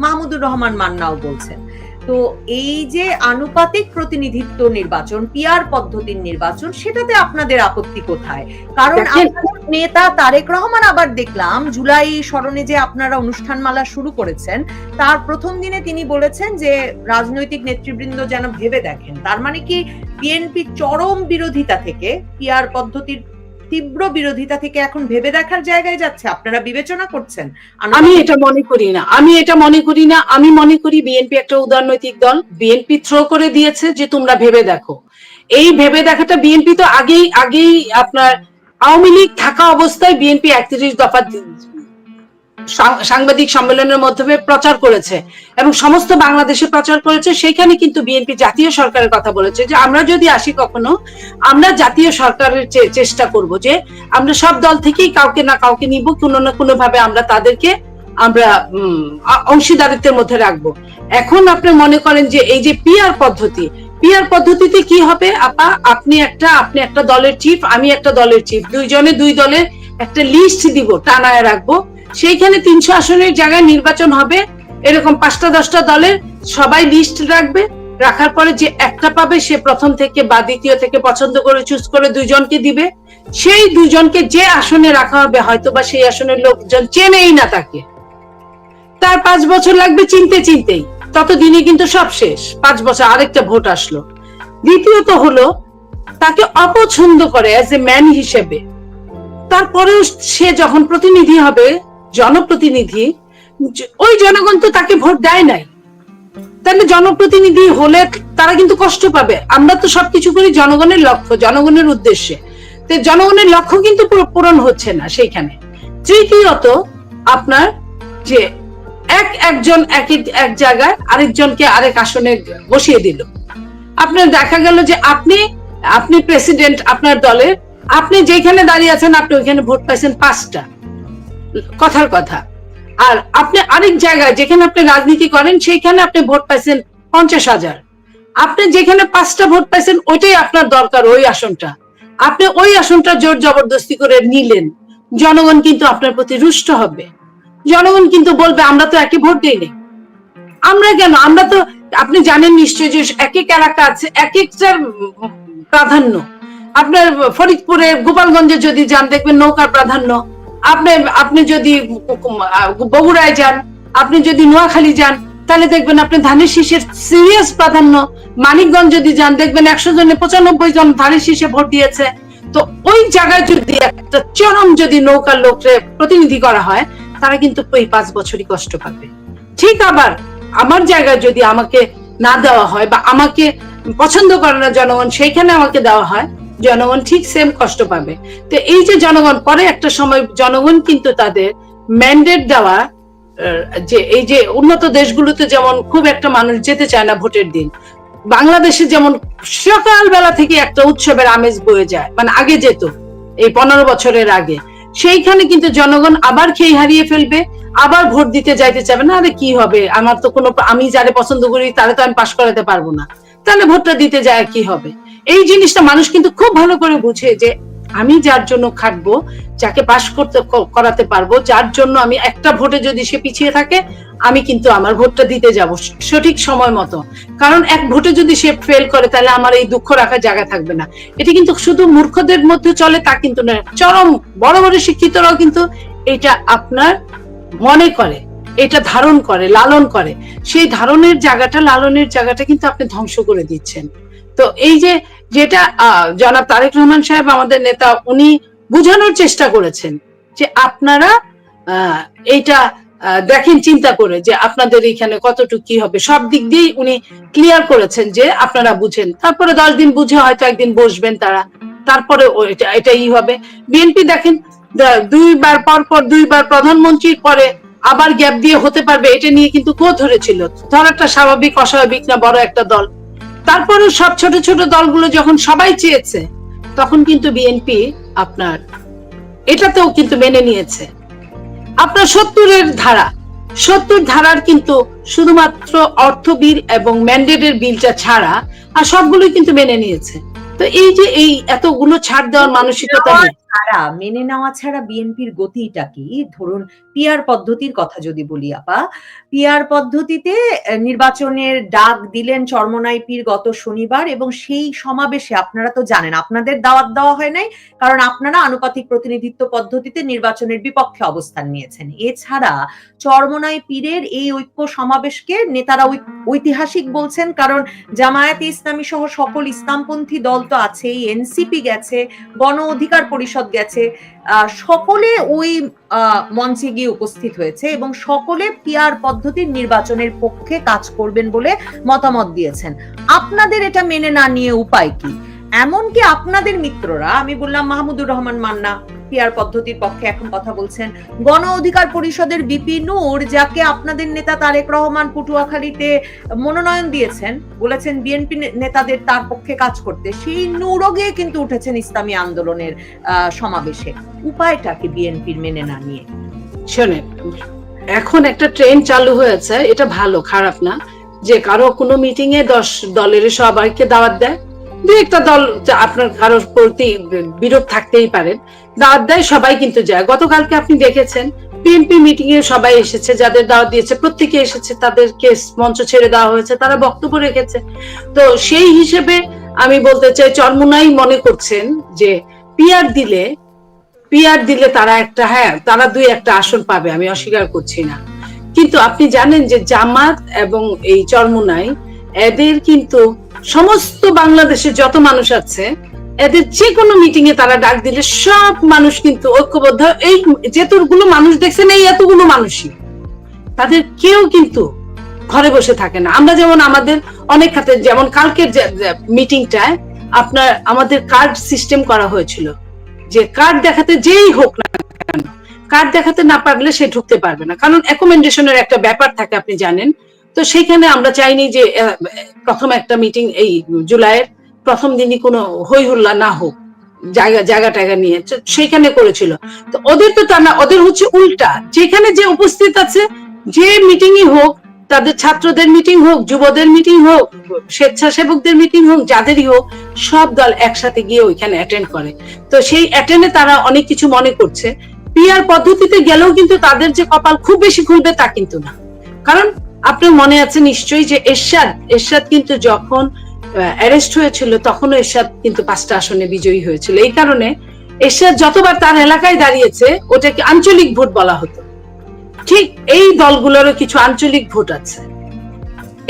মাহমুদুর রহমান মান্নাও বলছেন। তো এই যে আনুপাতিক প্রতিনিধিত্ব নির্বাচন, পিআর পদ্ধতির নির্বাচন, সেটাতে আপনাদের আপত্তি কোথায়? কারণ আপনাদের নেতা তারেক রহমান আবার দেখলাম জুলাই স্মরণে যে আপনারা অনুষ্ঠানমালা শুরু করেছেন, তার প্রথম দিনে তিনি বলেছেন যে রাজনৈতিক নেতৃবৃন্দ যেন ভেবে দেখেন। তার মানে কি বিএনপি চরম বিরোধিতা থেকে, পিআর পদ্ধতির তীব্র বিরোধিতা থেকে এখন ভেবে দেখার জায়গায় যাচ্ছে? আপনারা বিবেচনা করছেন? আমি এটা মনে করি না। আমি মনে করি বিএনপি একটা উদারনৈতিক দল। বিএনপি থ্রো করে দিয়েছে যে তোমরা ভেবে দেখো। এই ভেবে দেখাটা বিএনপি তো আগেই আপনার আওয়ামী লীগ থাকা অবস্থায় বিএনপি 31 দফা সাংবাদিক সম্মেলনের মাধ্যমে প্রচার করেছে এবং সমস্ত বাংলাদেশে প্রচার করেছে। সেখানে কিন্তু বিএনপি জাতীয় সরকারের কথা বলেছে যে আমরা যদি আসি কখনো, আমরা জাতীয় সরকারের চেষ্টা করব যে আমরা সব দল থেকেই কাউকে না কাউকে নিব, কোনো না কোনো ভাবে আমরা তাদেরকে আমরা অংশীদারিত্বের মধ্যে রাখবো। এখন আপনি মনে করেন যে এই যে পিআর পদ্ধতিতে কি হবে আপা, আপনি একটা দলের চিফ, আমি একটা দলের চিফ, দুইজনে দুই দলের একটা লিস্ট দিব, টানায় রাখবো। সেইখানে 300 আসনের জায়গায় নির্বাচন হবে, এরকম 5টা 10টা দলের সবাই লিস্ট রাখবে। রাখার পরে যে একটা পাবে সে প্রথম থেকে বা দ্বিতীয় থেকে পছন্দ করে চুজ করে দুইজনকে দিবে। সেই দুইজনকে যে আসনে রাখা হবে, হয়তো বা সেই আসনের লোকজন চেনেই না তাকে, তার 5 বছর লাগবে চিনতেই, ততদিনে কিন্তু সব শেষ। 5 বছর আরেকটা ভোট আসলো। দ্বিতীয়ত হলো তাকে অপছন্দ করে অ্যাজ এ ম্যান হিসেবে, তারপরেও সে যখন প্রতিনিধি হবে, জনপ্রতিনিধি, ওই জনগণ তো তাকে ভোট দেয় নাই, তাহলে জনপ্রতিনিধি হলে তারা কিন্তু কষ্ট পাবে। আমরা তো সবকিছু করি জনগণের লক্ষ্য, জনগণের উদ্দেশ্যে, তো জনগণের লক্ষ্য কিন্তু পূরণ হচ্ছে না সেইখানে। তৃতীয়ত আপনার যে একজন এক জায়গায় আরেকজনকে আরেক আসনে বসিয়ে দিল। আপনার দেখা গেল যে আপনি প্রেসিডেন্ট আপনার দলের, আপনি যেখানে দাঁড়িয়ে আছেন আপনি ওইখানে ভোট পাইছেন 5টা, কথার কথা। আর আপনি আরেক জায়গায় যেখানে আপনি রাজনীতি করেন সেইখানে আপনি ভোট পাইছেন 50,000। আপনি যেখানে 5টা ভোট পাইছেন ওইটাই আপনার দরকার, ওই আসনটা, আপনি ওই আসনটা জোর জবরদস্তি করে নিলেন। জনগণ কিন্তু আপনার প্রতি রুষ্ট হবে। জনগণ কিন্তু বলবে আমরা তো একই ভোট দিইনি, আমরা কেন, আমরা তো, আপনি জানেন নিশ্চয়ই যে এক এক এলাকা আছে, এক একটার প্রাধান্য। আপনার ফরিদপুরে গোপালগঞ্জে যদি যান দেখবেন নৌকার প্রাধান্য, আপনি যদি বগুড়ায় যান, আপনি যদি নোয়াখালী যান তাহলে দেখবেন আপনি ধানের শীষের সিরিয়াস প্রাধান্য। মানিকগঞ্জ যদি যান দেখবেন 100 জনে 95 জন ধানের শীষে ভোট দিয়েছে। তো ওই জায়গায় যদি একটা চরম যদি নৌকার লোকরে প্রতিনিধি করা হয়, তারা কিন্তু ওই 5 বছরই কষ্ট পাবে। ঠিক আবার আমার জায়গায় যদি আমাকে না দেওয়া হয় বা আমাকে পছন্দ করে না জনগণ, সেইখানে আমাকে দেওয়া হয়, জনগণ ঠিক সেম কষ্ট পাবে। তো এই যে জনগণ পরে একটা সময় জনগণ কিন্তু তাদের ম্যান্ডেট দেওয়া, যে এই যে উন্নত দেশগুলোতে যেমন খুব একটা মানুষ যেতে চায় না ভোটের দিন, বাংলাদেশে যেমন সকালবেলা থেকে একটা উৎসবের আমেজ বয়ে যায়, মানে আগে যেত এই 15 বছরের আগে, সেইখানে কিন্তু জনগণ আবার খেই হারিয়ে ফেলবে, আবার ভোট দিতে যাইতে চাবে না। আরে কি হবে, আমার তো কোনো, আমি যারে পছন্দ করি তারে তো আমি পাশ করাতে পারবো না, তাহলে ভোটটা দিতে যায় কি হবে। এই জিনিসটা মানুষ কিন্তু খুব ভালো করে বুঝে যে আমি যার জন্য খাটবো, যাকে পাশ করাতে পারবো, যার জন্য আমি একটা ভোটে যদি সে পিছিয়ে থাকে, আমি কিন্তু আমার ভোটটা দিতে যাব সঠিক সময় মতো। কারণ এক ভোটে যদি সে ফেল করে তাহলে আমার এই দুঃখ রাখার জায়গা থাকবে না। এটা কিন্তু শুধু মূর্খদের মধ্যে চলে তা কিন্তু না, চরম বড় বড় শিক্ষিতরাও কিন্তু এটা আপনার মনে করে, এটা ধারণ করে, লালন করে। সেই ধারণের জায়গাটা, লালনের জায়গাটা কিন্তু আপনি ধ্বংস করে দিচ্ছেন। তো এই যে যেটা জনাব তারেক রহমান সাহেব আমাদের নেতা, উনি বুঝানোর চেষ্টা করেছেন যে আপনারা এইটা দেখেন চিন্তা করে যে আপনাদের এখানে কতটুকু কি হবে, সব দিক দিয়েই উনি ক্লিয়ার করেছেন যে আপনারা বুঝেন। তারপরে 10 দিন বুঝে হয়তো একদিন বসবেন তারা, তারপরে এটাই হবে। বিএনপি দেখেন 2বার প্রধানমন্ত্রীর পরে আবার গ্যাপ দিয়ে হতে পারবে, এটা নিয়ে কিন্তু ধরেছিল, ধরাটা স্বাভাবিক অস্বাভাবিক না, বড় একটা দল। তারপরে সব ছোট ছোট দলগুলো যখন সবাই চেয়েছে, তখন কিন্তু বিএনপি আপনার এটাতেও কিন্তু মেনে নিয়েছে। আপনার 70 ধারার কিন্তু শুধুমাত্র অর্থ বিল এবং ম্যান্ডেটের বিলটা ছাড়া আর সবগুলোই কিন্তু মেনে নিয়েছে। তো এই যে এই এতগুলো ছাড় দেওয়ার মানসিকতা মেনে নেওয়া ছাড়া বিএনপির গতিটা কি? ধরুন পিআর পদ্ধতির কথা যদি বলি আপা, পিআর পদ্ধতিতে নির্বাচনের ডাক দিলেন চরমোনাই পীর গত শনিবার, এবং সেই সমাবেশে আপনারা তো জানেন আপনাদের দাওয়াত দেওয়া হয় নাই, কারণ আপনারা আনুপাতিক প্রতিনিধিত্ব পদ্ধতিতে নির্বাচনের বিপক্ষে অবস্থান নিয়েছেন। এছাড়া চরমোনাই পীরের এই ঐক্য সমাবেশকে নেতারা ঐতিহাসিক বলছেন, কারণ জামায়াতে ইসলামী সহ সকল ইসলামপন্থী দল তো আছেই, এনসিপি গেছে, গণ অধিকার পরিষদ গেছে, সকলে ওই মঞ্চে গিয়ে উপস্থিত হয়েছে এবং সকলে পিআর পদ্ধতির নির্বাচনের পক্ষে কাজ করবেন বলে মতামত দিয়েছেন। আপনাদের এটা মেনে না নিয়ে উপায় কি? এমনকি আপনাদের মিত্ররা, আমি বললাম মাহমুদুর রহমান মান্না পিআর পদ্ধতির পক্ষে এখন কথা বলছেন, গণ অধিকার পরিষদের বিপি নূর, যাকে আপনাদের নেতা তারেক রহমান পটুয়াখালীতে মনোনয়ন দিয়েছেন, বলেছেন বিএনপি নেতাদের তার পক্ষে কাজ করতে, সেই নূরও গিয়ে কিন্তু উঠেছেন ইসলামী আন্দোলনের সমাবেশে। উপায়টা কি বিএনপির মেনে না নিয়ে? শোনেন, এখন একটা ট্রেন্ড চালু হয়েছে, এটা ভালো, খারাপ না, যে কারো কোনো মিটিং এ 10 দলের সবাইকে দাওয়াত দেয়। দু একটা দল আপনার কারোর প্রতি বিরোধ থাকতেই পারেন, দাওয়াত দেয়, সবাই কিন্তু যায়। গতকালকে আপনি দেখেছেন বিএনপি মিটিং এ সবাই এসেছে, যাদের দাওয়াত দিয়েছে প্রত্যেকে এসেছে, তাদেরকে মঞ্চ ছেড়ে দেওয়া হয়েছে, তারা বক্তব্য রেখেছে। তো সেই হিসেবে আমি বলতে চাই, চরমোনাই মনে করছেন যে পিআর দিলে তারা একটা, হ্যাঁ তারা 2-1টা আসন পাবে, আমি অস্বীকার করছি না। কিন্তু আপনি জানেন যে জামাত এবং এই চরমোনাই, এদের কিন্তু সমস্ত বাংলাদেশে যত মানুষ আছে, এদের যে কোনো মিটিং এ তারা ডাক দিলে সব মানুষ কিন্তু ঐক্যবদ্ধ। এই যেতগুলো মানুষ দেখছেন, এই এতগুলো মানুষই, তাদের কেউ কিন্তু ঘরে বসে থাকে না। আমরা যেমন আমাদের অনেক খাতে, যেমন কালকের মিটিংটায় আপনার আমাদের কার্ড সিস্টেম করা হয়েছিল, যে কার্ড দেখাতে যেই হোক না কেন, কার্ড দেখাতে না পারলে সে ঢুকতে পারবে না, কারণ অ্যাকোমোডেশনের একটা ব্যাপার থাকে, আপনি জানেন। তো সেখানে আমরা চাইনি যে প্রথম একটা মিটিং এই জুলাইয়ের প্রথম দিনই কোনো হই হুল্লা না হোক, জায়গা নিয়ে সেইখানে করেছিল। তো ওদের তো তা না, ওদের হচ্ছে উল্টা, যেখানে যে উপস্থিত আছে, যে মিটিংই হোক, তাদের ছাত্রদের মিটিং হোক, যুবদের মিটিং হোক, স্বেচ্ছাসেবকদের মিটিং হোক, যাদেরই হোক, সব দল একসাথে গিয়ে ওইখানে অ্যাটেন্ড করে। তো সেই অ্যাটেন্ডে তারা অনেক কিছু মনে করছে। পিআর পদ্ধতিতে গেলেও কিন্তু তাদের যে কপাল খুব বেশি খুলবে তা কিন্তু না। কারণ আপনার মনে আছে নিশ্চয়ই যে এরশাদ কিন্তু যখন অ্যারেস্ট হয়েছিল, তখনও এরশাদ কিন্তু 5টা আসনে বিজয়ী হয়েছিল। এই কারণে এরশাদ যতবার তার এলাকায় দাঁড়িয়েছে, ওটাকে আঞ্চলিক ভোট বলা হতো। ঠিক এই দলগুলোরও কিছু আঞ্চলিক ভোট আছে।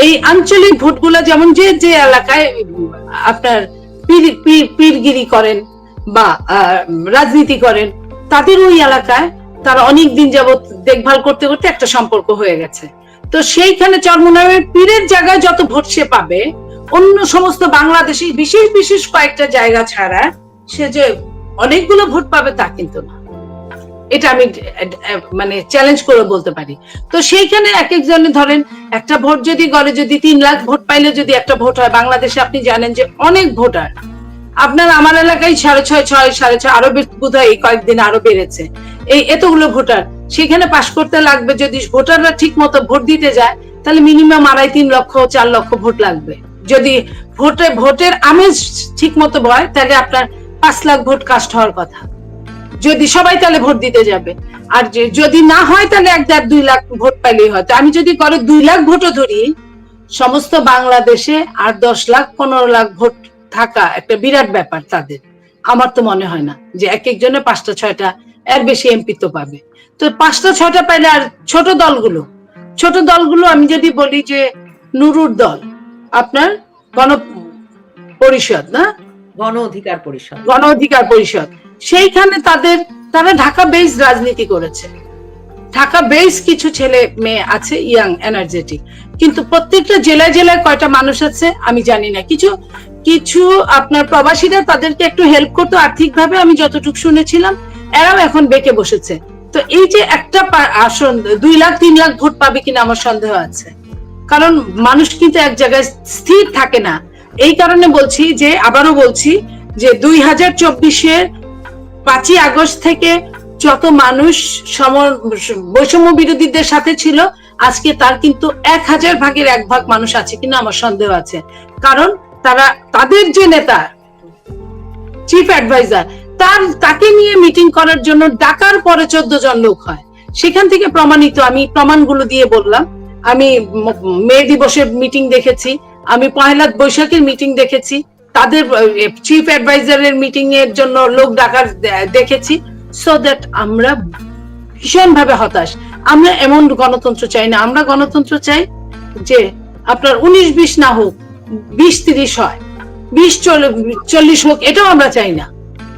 এই আঞ্চলিক ভোটগুলো যেমন যে এলাকায় আপনার পীরগিরি করেন বা রাজনীতি করেন, তাদের ওই এলাকায় তারা অনেক দিন যাবত দেখভাল করতে করতে একটা সম্পর্ক হয়ে গেছে। তো সেইখানে চরমোনাইয়ের পীরের জায়গায় যত ভোট সে পাবে, অন্য সমস্ত বাংলাদেশে বিশেষ কয়েকটা জায়গা ছাড়া সে যে অনেকগুলো ভোট পাবে তা কিন্তু না। এটা আমি মানে চ্যালেঞ্জ করে বলতে পারি। তো সেইখানে এক একজনে ধরেন একটা ভোট যদি গড়ে, যদি 3 লাখ ভোট পাইলে যদি একটা ভোট হয়, বাংলাদেশে আপনি জানেন যে অনেক ভোটার। আপনার আমার এলাকায় 6.5 আরো বোধহয় এই কয়েকদিন আরো বেড়েছে। এই এতগুলো ভোটার সেখানে পাশ করতে লাগবে, যদি ভোটাররা ঠিক মতো ভোট দিতে যায়, তাহলে মিনিমাম 2.5-3 লক্ষ 4 লক্ষ ভোট লাগবে। যদি ভোটের আমেজ ঠিক মতো হয়, তাহলে আপনার 5 লাখ ভোট কাস্ট হওয়ার কথা, যদি সবাই তাহলে ভোট দিতে যাবে। আর যদি না হয়, তাহলে 1-2 লাখ ভোট পাইলেই হয়। তো আমি যদি করে 2 লাখ ভোটও ধরি, সমস্ত বাংলাদেশে 8-10 লাখ 15 লাখ ভোট থাকা একটা বিরাট ব্যাপার তাদের। আমার তো মনে হয় না যে এক একজনে 5টা-6টা, এর বেশি এমপি তো পাবে। তো 5টা-6টা পাইলে, আর ছোট দলগুলো আমি যদি বলি যে নুরুর দল, আপনার গণ পরিষদ না, গণ অধিকার পরিষদ, সেইখানে তারা ঢাকা বেস রাজনীতি করেছে। ঢাকা বেস কিছু ছেলে মেয়ে আছে, ইয়াং এনার্জেটিক, কিন্তু প্রত্যেকটা জেলায় কয়টা মানুষ আছে আমি জানি না। কিছু আপনার প্রবাসীরা তাদেরকে একটু হেল্প করতো আর্থিকভাবে, আমি যতটুকু শুনেছিলাম। এরাও এখন বেঁকে বসেছে। তো এই যে একটা আসন 2 লাখ 3 লাখ ভোট পাবে কিনা আমার সন্দেহ আছে, কারণ মানুষ কিন্তু এক জায়গায় স্থির থাকে না। এই কারণে বলছি, যে আবারও বলছি, যে 2024-এর 5ই আগস্ট থেকে যত মানুষ বৈষম্য বিরোধীদের সাথে ছিল, আজকে তার কিন্তু 1000 ভাগের 1 ভাগ মানুষ আছে কিনা আমার সন্দেহ আছে। কারণ তাদের যে নেতা, চিফ অ্যাডভাইজার, তাকে নিয়ে মিটিং করার জন্য ডাকার পরে 14 জন লোক হয়। সেখান থেকে প্রমাণিত, আমি প্রমাণগুলো দিয়ে বললাম। আমি মে দিবসের মিটিং দেখেছি, আমি পহেলা বৈশাখের মিটিং দেখেছি, তাদের চিফ অ্যাডভাইজারের মিটিং এর জন্য লোক ডাকার দেখেছি। সো দ্যাট আমরা ভীষণ ভাবে হতাশ। আমরা এমন গণতন্ত্র চাই না। আমরা গণতন্ত্র চাই যে আপনার 19-20 না হোক, 20-30 হয়, 20-40 হোক, এটাও আমরা চাই না।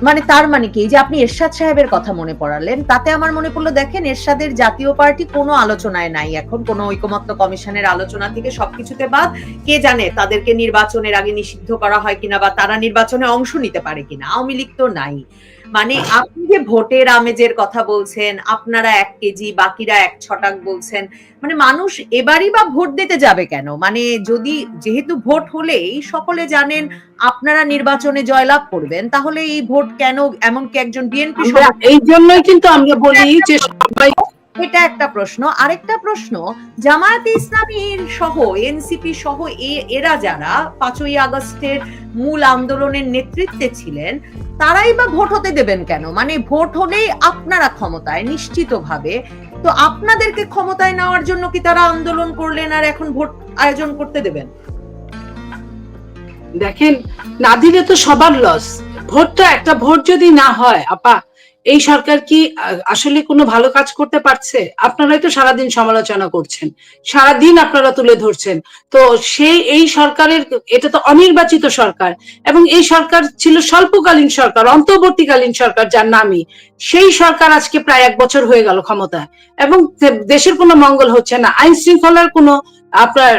মানে তার মানে কি, যে আপনি এরশাদ সাহেবের কথা মনে পড়ালেন, তাতে আমার মনে পড়লো, দেখেন এরশাদের জাতীয় পার্টি কোনো আলোচনায় নাই এখন, কোনো ঐকমত্য কমিশনের আলোচনা থেকে সবকিছুতে বাদ। কে জানে তাদেরকে নির্বাচনের আগে নিষিদ্ধ করা হয় কিনা, বা তারা নির্বাচনে অংশ নিতে পারে কিনা। আওয়ামী লীগ তো নাই। মানে আপনি যে ভোটের আমেজের কথা বলছেন, আপনারা 1 কেজি বাকিরা 1 ছটাক বলছেন, মানে মানুষ এবারই বা ভোট দিতে যাবে কেন? মানে যেহেতু ভোট হলেই সকলে জানেন আপনারা নির্বাচনে জয়লাভ করবেন, তাহলে এই ভোট কেন? এমনকি একজন বিএনপি, এই জন্যই কিন্তু আমরা বলি যে সবাই এটা একটা প্রশ্ন। আরেকটা প্রশ্ন, জামায়াতে ইসলামীর সহ এনসিপি সহ এরা যারা 5ই আগস্টের মূল আন্দোলনের নেতৃত্বে ছিলেন, তারাই বা ভোট হতে দেবেন কেন? মানে ভোট হলেই আপনারা ক্ষমতায় নিশ্চিতভাবে, তো আপনাদেরকে ক্ষমতায় নেওয়ার জন্য কি তারা আন্দোলন করলেন আর এখন ভোট আয়োজন করতে দেবেন? দেখেন, না দিলে তো সবার লস। ভোটটা, একটা ভোট যদি না হয় আপা, এই সরকার কি আসলে কোনো ভালো কাজ করতে পারছে? আপনারাই তো সারাদিন সমালোচনা করছেন, সারাদিন আপনারা তুলে ধরছেন। তো এই সরকারের, এটা তো অনির্বাচিত সরকার, এবং এই সরকার ছিল স্বল্পকালীন সরকার, অন্তর্বর্তীকালীন সরকার যার নামই। সেই সরকার আজকে প্রায় 1 বছর হয়ে গেল ক্ষমতায়, এবং দেশের কোনো মঙ্গল হচ্ছে না, আইন শৃঙ্খলার কোনো আপনার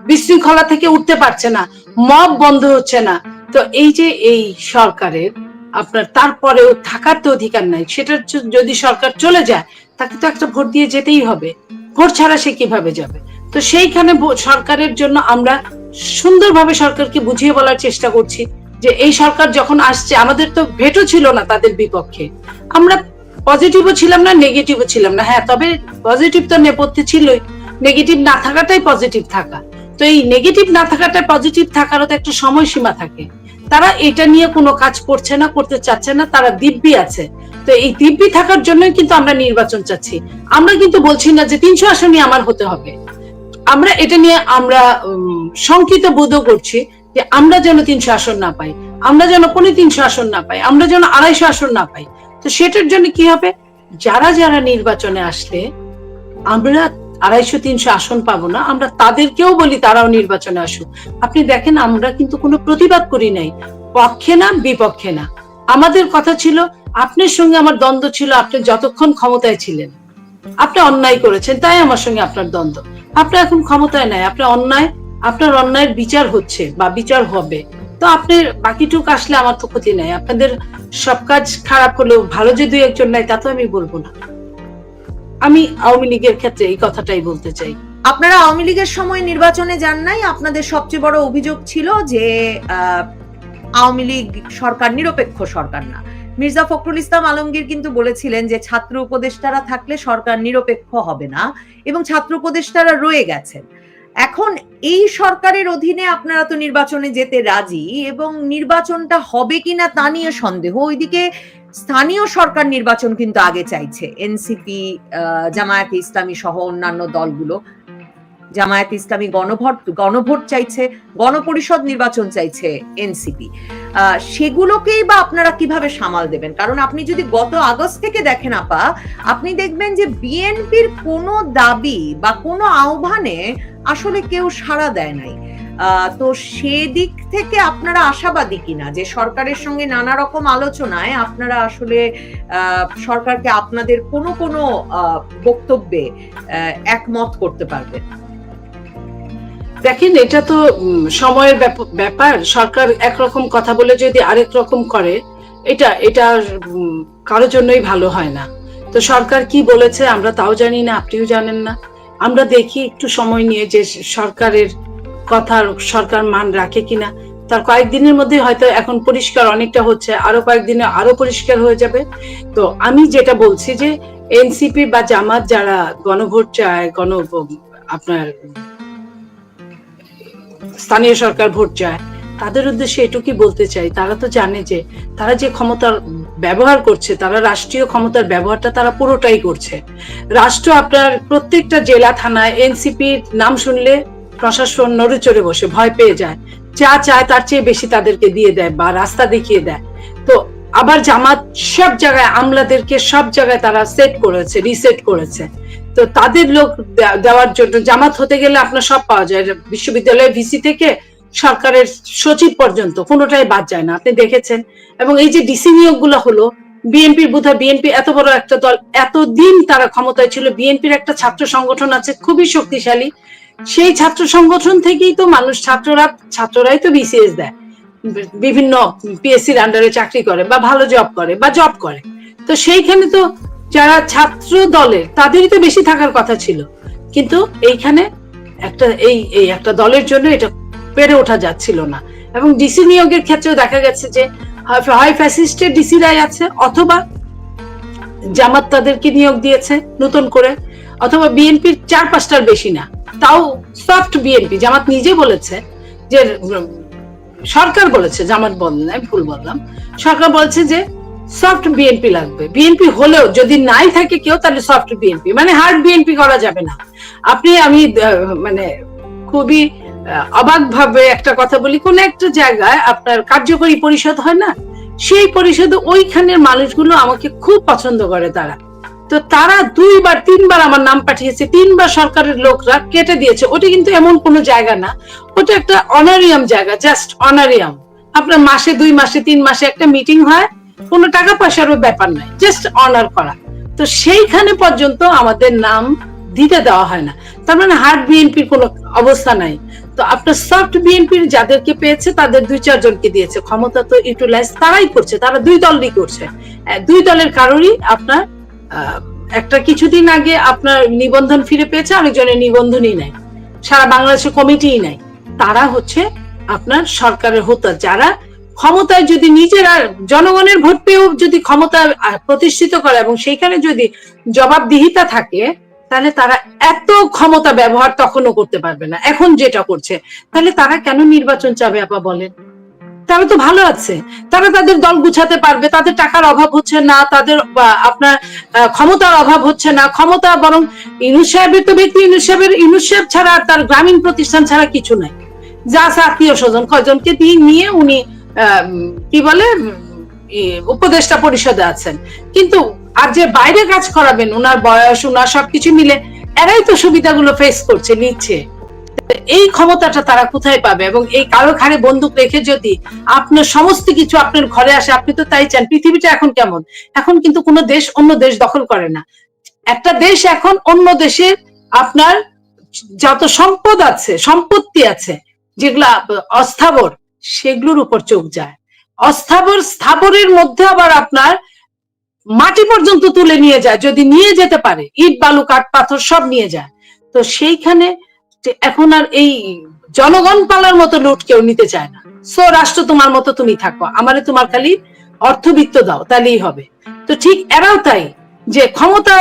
বিশৃঙ্খলা থেকে উঠতে পারছে না, মব বন্ধ হচ্ছে না। তো এই যে এই সরকারের আপনার তারপরেও থাকার তো অধিকার নাই। সেটা যদি সরকার চলে যায়, তাকে তো একটা ভোট দিয়ে যেতেই হবে। ভোট ছাড়া সে কিভাবে যাবে? তো সেইখানে সরকারের জন্য আমরা সুন্দরভাবে সরকারকে বুঝিয়ে বলার চেষ্টা করছি যে এই সরকার যখন আসছে, আমাদের তো ভেটো ছিল না তাদের বিপক্ষে, আমরা পজিটিভও ছিলাম না, নেগেটিভও ছিলাম না। হ্যাঁ, তবে পজিটিভ তো নেপথ্যে ছিলই, নেগেটিভ না থাকাটাই পজিটিভ থাকা। তো এই নেগেটিভ না থাকাটা পজিটিভ থাকারও তো একটা সময়সীমা থাকে। তারা এটা নিয়ে কোনো কাজ করছে না, করতে চাচ্ছে না, তারা দিব্যি আছে। তো এই দিব্যি থাকার জন্যই কিন্তু আমরা নির্বাচন চাচ্ছি। আমরা কিন্তু বলছি না যে 300 আসনই আমার হতে হবে। আমরা এটা নিয়ে আমরা শঙ্কিত বোধও করছি যে আমরা যেন 300 আসন না পাই, আমরা যেন 350 আসন না পাই, আমরা যেন 250 আসন না পাই। তো সেটার জন্য কি হবে, যারা যারা নির্বাচনে আসলে আমরা 250-300 আসন পাবো না, আমরা তাদেরকেও বলি তারাও নির্বাচনে আসুক। আপনি দেখেন, আমরা কিন্তু কোনো প্রতিবাদ করি নাই, পক্ষে না বিপক্ষে না। আমাদের কথা ছিল, আপনার সঙ্গে আমার দ্বন্দ্ব ছিল আপনি যতক্ষণ ক্ষমতায় ছিলেন, আপনি অন্যায় করেছেন তাই আমার সঙ্গে আপনার দ্বন্দ্ব। আপনি এখন ক্ষমতায় নাই, আপনার অন্যায়ের বিচার হচ্ছে বা বিচার হবে। তো আপনি বাকিটুক আসলে আমার তো ক্ষতি নাই। আপনাদের সব কাজ খারাপ হলেও ভালো যে 2-1 জন নাই তা তো আমি বলবো না। আমি আওয়ামী লীগের ক্ষেত্রে এই কথাটাই বলতে চাই। আপনারা আওয়ামী লীগের সময় নির্বাচনে যান নাই, আপনাদের সবচেয়ে বড় অভিযোগ ছিল যে আওয়ামী লীগ সরকার নিরপেক্ষ সরকার না। মির্জা ফখরুল ইসলাম আলমগীর কিন্তু বলেছিলেন যে ছাত্র উপদেষ্টারা থাকলে সরকার নিরপেক্ষ হবে না, এবং ছাত্র উপদেষ্টারা রয়ে গেছেন। এখন এই সরকারের অধীনে আপনারা তো নির্বাচনে যেতে রাজি, এবং নির্বাচনটা হবে কিনা তা নিয়ে সন্দেহ। ওইদিকে স্থানীয় সরকার নির্বাচন কিন্তু আগে চাইছে এনসিপি, জামায়াতে ইসলামী সহ অন্যান্য দলগুলো। জামায়াতে ইসলামী গণভোট চাইছে, গণপরিষদ নির্বাচন চাইছে এনসিপি। সেগুলোকেই বা আপনারা কিভাবে সামাল দেবেন? কারণ আপনি যদি গত আগস্ট থেকে দেখেন আপা, আপনি দেখবেন যে বিএনপির কোনো দাবি বা কোনো আহ্বানে আসলে কেউ সাড়া দেয় নাই। তো সেদিক থেকে আপনারা আশাবাদী কিনা যে সরকারের সঙ্গে নানা রকম আলোচনায় আপনারা আসলে সরকারকে আপনাদের কোনো কোনো বক্তব্যে একমত করতে পারবেন? দেখেন, এটা তো সময়ের ব্যাপার। সরকার একরকম কথা বলে যদি আরেক রকম করে, এটা কারোর জন্যই ভালো হয় না। তো সরকার কি বলেছে আমরা তাও জানি না, আপনিও জানেন না। আমরা দেখি একটু সময় নিয়ে যে সরকারের কথার সরকার মান রাখে কিনা। তার কয়েকদিনের মধ্যে হয়তো এখন পরিষ্কার অনেকটা হচ্ছে, আরো কয়েকদিনে আরো পরিষ্কার হয়ে যাবে। তো আমি যেটা বলছি যে এনসিপি বা জামাত যারা গণভোট চায়, আপনার স্থানীয় সরকার ভোট চায়, তাদের উদ্দেশ্যে এটুকুই বলতে চাই, তারা তো জানে যে তারা যে ক্ষমতার ব্যবহার করছে, তারা রাষ্ট্রীয় ক্ষমতার ব্যবহারটা তারা পুরোটাই করছে। রাষ্ট্র আপনার প্রত্যেকটা জেলা থানায় এনসিপির নাম শুনলে প্রশাসন নড়ে চড়ে বসে ভয় পেয়ে যায়, যা চায় তার চেয়ে বেশি তাদেরকে দিয়ে দেয় বা রাস্তা দেখিয়ে দেয়। তো আবার জামাত সব জায়গায় আমলাদেরকে সব জায়গায় তারা রিসেট করেছে। তো তাদের লোক দেওয়ার জন্য জামাত হতে গেলে আপনার সব পাওয়া যায়, বিশ্ববিদ্যালয়ের ভিসি থেকে সরকারের সচিব পর্যন্ত কোনোটাই বাদ যায় না, আপনি দেখেছেন। এবং এই যে ডিসি নিয়োগ গুলো হলো, বিএনপির বোধহয়, বিএনপি এত বড় একটা দল, এতদিন তারা ক্ষমতায় ছিল, বিএনপির একটা ছাত্র সংগঠন আছে খুবই শক্তিশালী, সেই ছাত্র সংগঠন থেকেই তো মানুষ, ছাত্ররাই তো বিসিএস দেয়, বিভিন্ন পিএসসির আন্ডারে চাকরি করে বা ভালো জব করে। তো সেইখানে তো যারা ছাত্র দলের তাদেরই তো বেশি থাকার কথা ছিল, কিন্তু এইখানে একটা দলের জন্য এটা পেরে ওঠা যাচ্ছিল না। এবং ডিসি নিয়োগের ক্ষেত্রেও দেখা গেছে যে হয় ফ্যাসিস্টের ডিসিরাই আছে, অথবা জামাত তাদেরকে নিয়োগ দিয়েছে নতুন করে, অথবা বিএনপির 4-5টার বেশি না, তাও সফট বিএনপি। জামাত নিজে বলেছে যে, সরকার বলেছে, জামাত বলেন নাই, ভুল বললাম, সরকার বলেছে যে সফট বিএনপি লাগবে। বিএনপি হলেও যদি নাই থাকে কেউ, তাহলে সফট বিএনপি, মানে হার্ড বিএনপি করা যাবে না। আমি মানে খুবই অবাক ভাবে একটা কথা বলি, কোন একটা জায়গায় আপনার কার্যকরী পরিষদ হয় না, সেই পরিষদে ওইখানের মানুষগুলো আমাকে খুব পছন্দ করে। তো তারা 2-3 বার আমার নাম পাঠিয়েছে, 3 বার সরকারের লোকরা কেটে দিয়েছে। ওটা কিন্তু এমন কোন জায়গা না, ওটা একটা অনারিয়াম জায়গা, জাস্ট অনারিয়াম। আপনার মাসে 2 মাসে 3 মাসে একটা মিটিং হয়, কোনো টাকা পয়সারও ব্যাপার নাই, জাস্ট অনার করা। তো সেইখানে পর্যন্ত আমাদের নাম দিতে দেওয়া হয় না। তার মানে হার্ড বিএনপির কোনো অবস্থা নাই। তো আপনার সফট বিএনপির যাদেরকে পেয়েছে তাদের 2-4 জনকে দিয়েছে। ক্ষমতা তো ইউটিলাইজ তারাই করছে, তারা 2 দলই করছে। 2 দলের কারোরই আপনার একটা কিছুদিন আগে আপনার নিবন্ধন ফিরে পেয়েছে, আরেকজনের নিবন্ধনই নাই, সারা বাংলাদেশের কমিটিই নাই। তারা হচ্ছে আপনার সরকারের হোতা, যারা ক্ষমতায় যদি নিজেরা জনগণের ভোট পেয়েও যদি ক্ষমতা প্রতিষ্ঠিত করে এবং সেইখানে যদি জবাবদিহিতা থাকে, তাহলে তারা এত ক্ষমতা ব্যবহার তখনও করতে পারবে না এখন যেটা করছে। তাহলে তারা কেন নির্বাচন চাবে আপা বলেন? তারা তো ভালো আছে, তারা তাদের দল গুছাতে পারবে, তাদের টাকার অভাব হচ্ছে না, তাদের আপনার ক্ষমতার অভাব হচ্ছে না। ক্ষমতা বরং ইউনূস সাহেবের তো ব্যক্তি, ইউনূস সাহেব ছাড়া তার গ্রামীণ প্রতিষ্ঠান ছাড়া কিছু নাই। যা আত্মীয় স্বজন কয়জনকে নিয়ে উনি কি বলে উপদেষ্টা পরিষদে আছেন, কিন্তু আর যে বাইরে কাজ করাবেন, ওনার বয়স ওনার সবকিছু মিলে এরাই তো সুবিধাগুলো ফেস করছে, নিচ্ছে। এই ক্ষমতাটা তারা কোথায় পাবে? এবং এই কারো ঘাড়ে বন্দুক রেখে যদি আপনার সমস্ত কিছু আপনার ঘরে আসে, আপনি তো তাই চান। পৃথিবীটা এখন কেমন? এখন কিন্তু কোনো দেশ অন্য দেশ দখল করে না। একটা দেশ এখন অন্য দেশের আপনার যত সম্পদ আছে, সম্পত্তি আছে, যেগুলা অস্থাবর, সেগুলোর উপর চোখ যায়। অস্থাবর স্থাবরের মধ্যে আবার আপনার মাটি পর্যন্ত তুলে নিয়ে যায়, যদি নিয়ে যেতে পারে, ইট বালু কাঠ পাথর সব নিয়ে যায়। তো সেইখানে এখন আর এই জনগণ পালার মতো লুট কেউ নিতে চায় না। সো রাষ্ট্র তোমার মতো তুমি থাকো, আমারে তোমার খালি অর্থবিত্ত দাও, তাহলেই হবে। তো ঠিক এরাও তাই, যে ক্ষমতা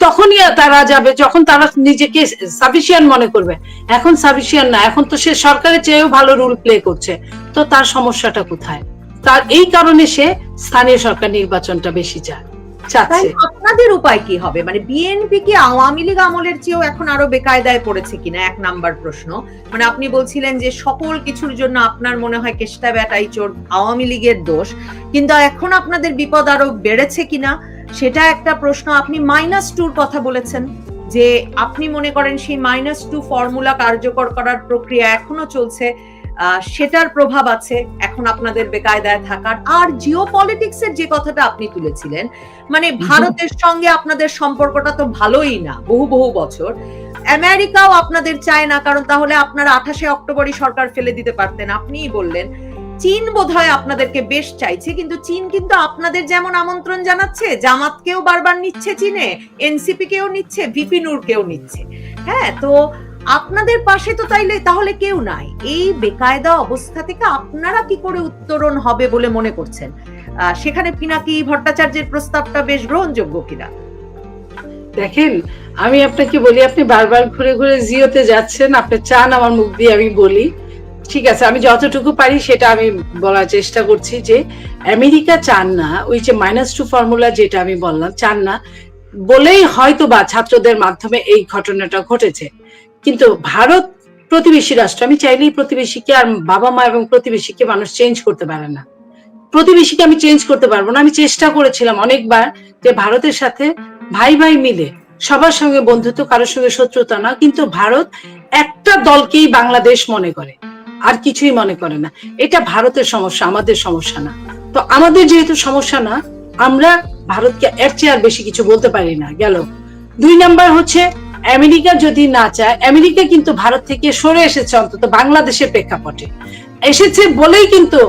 তখনই তারা যাবে যখন তারা নিজেকে সাফিসিয়েন্ট মনে করবে। এখন সাফিসিয়েন্ট না, এখন তো সে সরকারের চেয়েও ভালো রোল প্লে করছে। তো তার সমস্যাটা কোথায়? তার এই কারণে সে স্থানীয় সরকার নির্বাচনটা বেশি চাচ্ছে। আপনাদের উপায় কি হবে? মানে বিএনপি কি আওয়ামী লীগ আমলের চেয়েও এখন আরো বেকায়দায় পড়েছে কিনা, 1 নাম্বার প্রশ্ন। মানে আপনি বলছিলেন যে সকল কিছুর জন্য আপনার মনে হয় কেষ্টা ব্যাটাই চোর, আওয়ামী লীগের দোষ, কিন্তু এখন আপনাদের বিপদ আরো বেড়েছে কিনা সেটা একটা প্রশ্ন। আপনি -2 কথা বলেছেন, যে আপনি মনে করেন সেই -2 ফর্মুলা কার্যকর করার প্রক্রিয়া এখনো চলছে, সেটার প্রভাব আছে এখন আপনাদের বেকায়দায় থাকার। আর জিওপলিটিক্সের যে কথাটা আপনি তুলেছিলেন, মানে ভারতের সঙ্গে আপনাদের সম্পর্কটা তো ভালোই না বহু বছর। আমেরিকাও আপনাদের চায় না, কারণ তাহলে আপনারা 28শে অক্টোবরই সরকার ফেলে দিতে পারতেন। আপনিই বললেন চীন বোধহয় আপনাদেরকে বেশ চাইছে, কিন্তু চীন কিন্তু আপনাদের যেমন আমন্ত্রণ জানাচ্ছে, জামাতকেও বারবার নিচ্ছে চীনে, এনসিপি কেও নিচ্ছে, ভিপি নূরকেও নিচ্ছে। হ্যাঁ, তো আপনাদের পাশে তো তাহলে কেউ নাই। এই বেকায়দা অবস্থা থেকে আপনারা কি করে উত্তরণ হবে বলে মনে করছেন? সেখানে পিনাকি ভট্টাচার্যের প্রস্তাবটা বেশ গ্রহণযোগ্য কিনা? দেখেন, আমি আপনাকে বলি, আপনি বারবার ঘুরে ঘুরে জিওতে যাচ্ছেন, আপনি চান আমার মুখ দিয়ে আমি বলি, ঠিক আছে, আমি যতটুকু পারি সেটা আমি বলার চেষ্টা করছি। যে আমেরিকা চান না, ওই যে -2 ফর্মুলা যেটা আমি বললাম, চান না বলেই হয়তো বা ছাত্রদের মাধ্যমে এই ঘটনাটা ঘটেছে। কিন্তু ভারত প্রতিবেশী রাষ্ট্র, আমি চাইলেই প্রতিবেশীকে, আর বাবা মা এবং প্রতিবেশীকে মানুষ চেঞ্জ করতে পারে না। প্রতিবেশীকে আমি চেঞ্জ করতে পারবো না। আমি চেষ্টা করেছিলাম অনেকবার যে ভারতের সাথে ভাই ভাই মিলে সবার সঙ্গে বন্ধুত্ব, কারোর সঙ্গে শত্রুতা না, কিন্তু ভারত একটা দলকেই বাংলাদেশ মনে করে, আর কিছুই মনে করে না। এটা ভারতের সমস্যা, আমাদের সমস্যা না। তো আমাদের যেহেতু সমস্যা না, আমরা ভারতকে এর চেয়ে আর বেশি কিছু বলতে পারি না। গেল 2 নাম্বার হচ্ছে, আমেরিকা যদি না চায়, আমেরিকা কিন্তু ভারত থেকে সরে এসেছে, অন্তত বাংলাদেশের প্রেক্ষাপটে এসেছে বলেই কিন্তু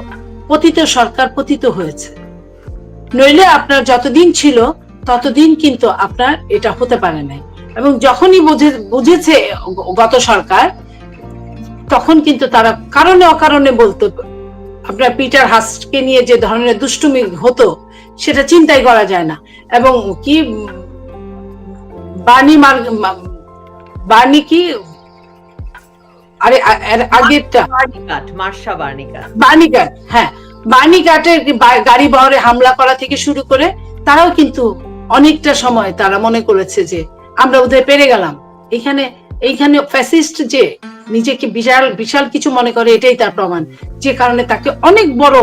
পতিত সরকার পতিত হয়েছে। নইলে আপনার যতদিন ছিল ততদিন কিন্তু আপনার এটা হতে পারে নাই। এবং যখনই বুঝেছে গত সরকার, তখন কিন্তু তারা কারণে অকারণে বলতো। আপনার পিটার হাসকে নিয়ে যে ধরনের দুষ্টুমি হতো, সেটা চিন্তাই করা যায় না। এবং কি বার্নি কি আরে আগেরটা বার্নিকাট, হ্যাঁ, বার্নিকাটের গাড়ি বহরে হামলা করা থেকে শুরু করে তারাও কিন্তু অনেকটা সময় তারা মনে করেছে যে আমরা বোধহয় পেরে গেলাম। এইখানে ফ্যাসিস্ট যে নিজেকে বিশাল বিশাল কিছু মনে করে, এটাই তার প্রমাণ, যে কারণে তাকে অনেক বড়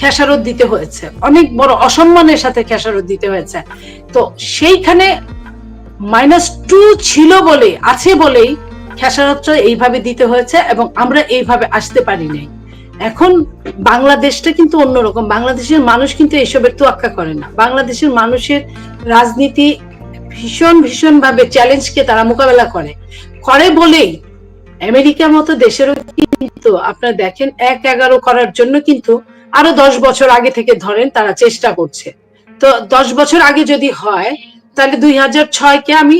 খেসারত দিতে হয়েছে, অনেক বড় অসম্মানের সাথে খেসারত দিতে হয়েছে। তো সেইখানে -2 ছিল বলে, আছে বলেই খেসারতটা এইভাবে দিতে হয়েছে এবং আমরা এইভাবে আসতে পারি নাই। এখন বাংলাদেশটা কিন্তু অন্যরকম। বাংলাদেশের মানুষ কিন্তু এসবের তোয়াক্কা করে না। বাংলাদেশের মানুষের রাজনীতি ভীষণ ভীষণ ভাবে চ্যালেঞ্জকে তারা মোকাবেলা করে বলেই আমেরিকার মতো দেশেরও কিন্তু আপনারা দেখেন 1-11 করার জন্য কিন্তু আরো 10 বছর আগে থেকে ধরেন তারা চেষ্টা করছে। তো 10 বছর আগে যদি হয় তাহলে 2006-কে আমি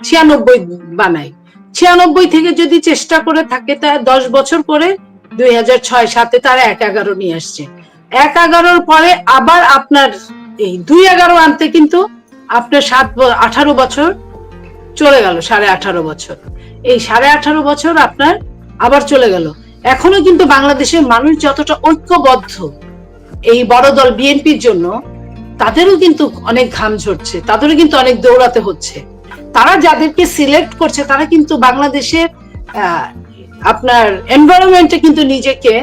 96 বানাই। 96 থেকে যদি চেষ্টা করে থাকে তা 10 বছর পরে 2006-07-এ তারা 1-11 নিয়ে আসছে। 1-11 পরে আবার আপনার এই 2-11 আনতে কিন্তু আপনার 18 বছর চলে গেল, 18.5 বছর। এই 18.5 বছর আপনার আবার চলে গেল। এখনো কিন্তু বাংলাদেশের মানুষ যতটা ঐক্যবদ্ধ এই বড় দল বিএনপির জন্য, তাদেরও কিন্তু অনেক ঘাম ঝরছে, তাদেরও কিন্তু অনেক দৌড়াতে হচ্ছে। তারা যাদেরকে সিলেক্ট করছে তারা কিন্তু বাংলাদেশের আপনার এনভায়রনমেন্টে কিন্তু নিজেকে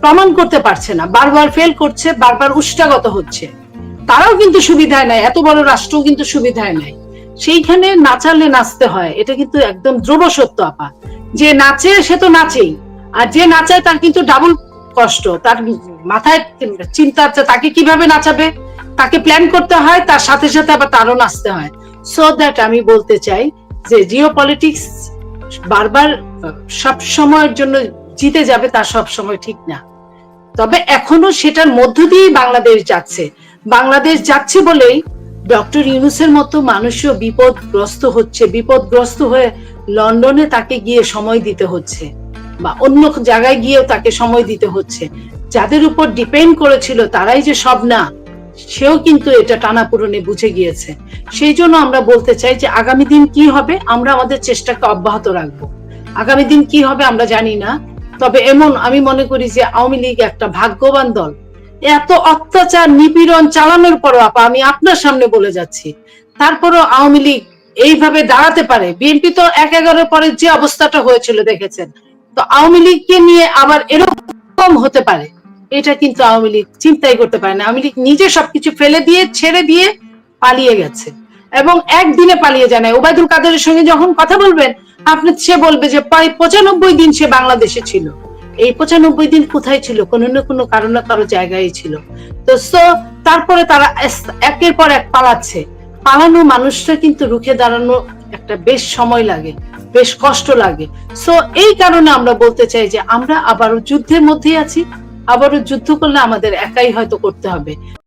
প্রমাণ করতে পারছে না, বারবার ফেল করছে, বারবার উষ্টাগত হচ্ছে। তারাও কিন্তু সুবিধায় নাই, এত বড় রাষ্ট্রও কিন্তু সুবিধায় নাই। সেইখানে নাচালে নাচতে হয়, এটা কিন্তু একদম দ্রুব সত্য আপা। যে নাচে সে তো নাচেই, আর যে নাচায় তার কিন্তু ডাবল কষ্ট। তার মাথায় চিন্তা, তাকে কিভাবে নাচাবে তাকে প্ল্যান করতে হয়, তার সাথে সাথে আবার তারও নাচতে হয়। সো দ্যাট আমি বলতে চাই যে জিও পলিটিক্স বারবার সব সময়ের জন্য জিতে যাবে তা সব সময় ঠিক না। তবে এখনো সেটার মধ্য দিয়েই বাংলাদেশ যাচ্ছে। বাংলাদেশ যাচ্ছে বলেই ডক্টর ইউনূসের মতো মানুষও বিপদগ্রস্ত হয়ে লন্ডনে তাকে গিয়ে সময় দিতে হচ্ছে, বা অন্য জায়গায় গিয়েও তাকে সময় দিতে হচ্ছে। যাদের উপর ডিপেন্ড করেছিল তারাই যে সব না, সেও কিন্তু এটা টানাপোড়েনে বুঝে গিয়েছে। সেই জন্য আমরা বলতে চাই যে আগামী দিন কি হবে, আমরা আমাদের চেষ্টাকে অব্যাহত রাখবো। আগামী দিন কি হবে আমরা জানি না, তবে আমি মনে করি যে আওয়ামী লীগ একটা ভাগ্যবান দল। এত অত্যাচার নিপীড়ন চালানোর পরও আপা, আমি আপনার সামনে বলে যাচ্ছি, তারপরও আওয়ামী লীগ এইভাবে দাঁড়াতে পারে। বিএনপি তো 1-11 পরে যে অবস্থাটা হয়েছিল দেখেছেন, তো আওয়ামী লীগকে নিয়ে আবার এরকম হতে পারে এটা কিন্তু আওয়ামী লীগ চিন্তাই করতে পারে না। আওয়ামী লীগ নিজে সবকিছু ফেলে দিয়ে ছেড়ে দিয়ে পালিয়ে গেছে, এবং একদিনে পালিয়ে যায় না। ওবায়দুল কাদেরের সঙ্গে যখন কথা বলবেন আপনি, সে বলবে যে প্রায় 95 দিন সে বাংলাদেশে ছিল। এই 95 দিন কোথায় ছিল? কোনো না কোনো কারো না কারো জায়গায় ছিল। তো তারপরে তারা একের পর এক পালাচ্ছে। পালানো মানুষটা কিন্তু রুখে দাঁড়ানো একটা বেশ সময় লাগে, বেশ কষ্ট লাগে। সো এই কারণে আমরা বলতে চাই যে আমরা আবারও যুদ্ধের মধ্যেই আছি। আবারও যুদ্ধ করলে আমাদের একাই হয়তো করতে হবে।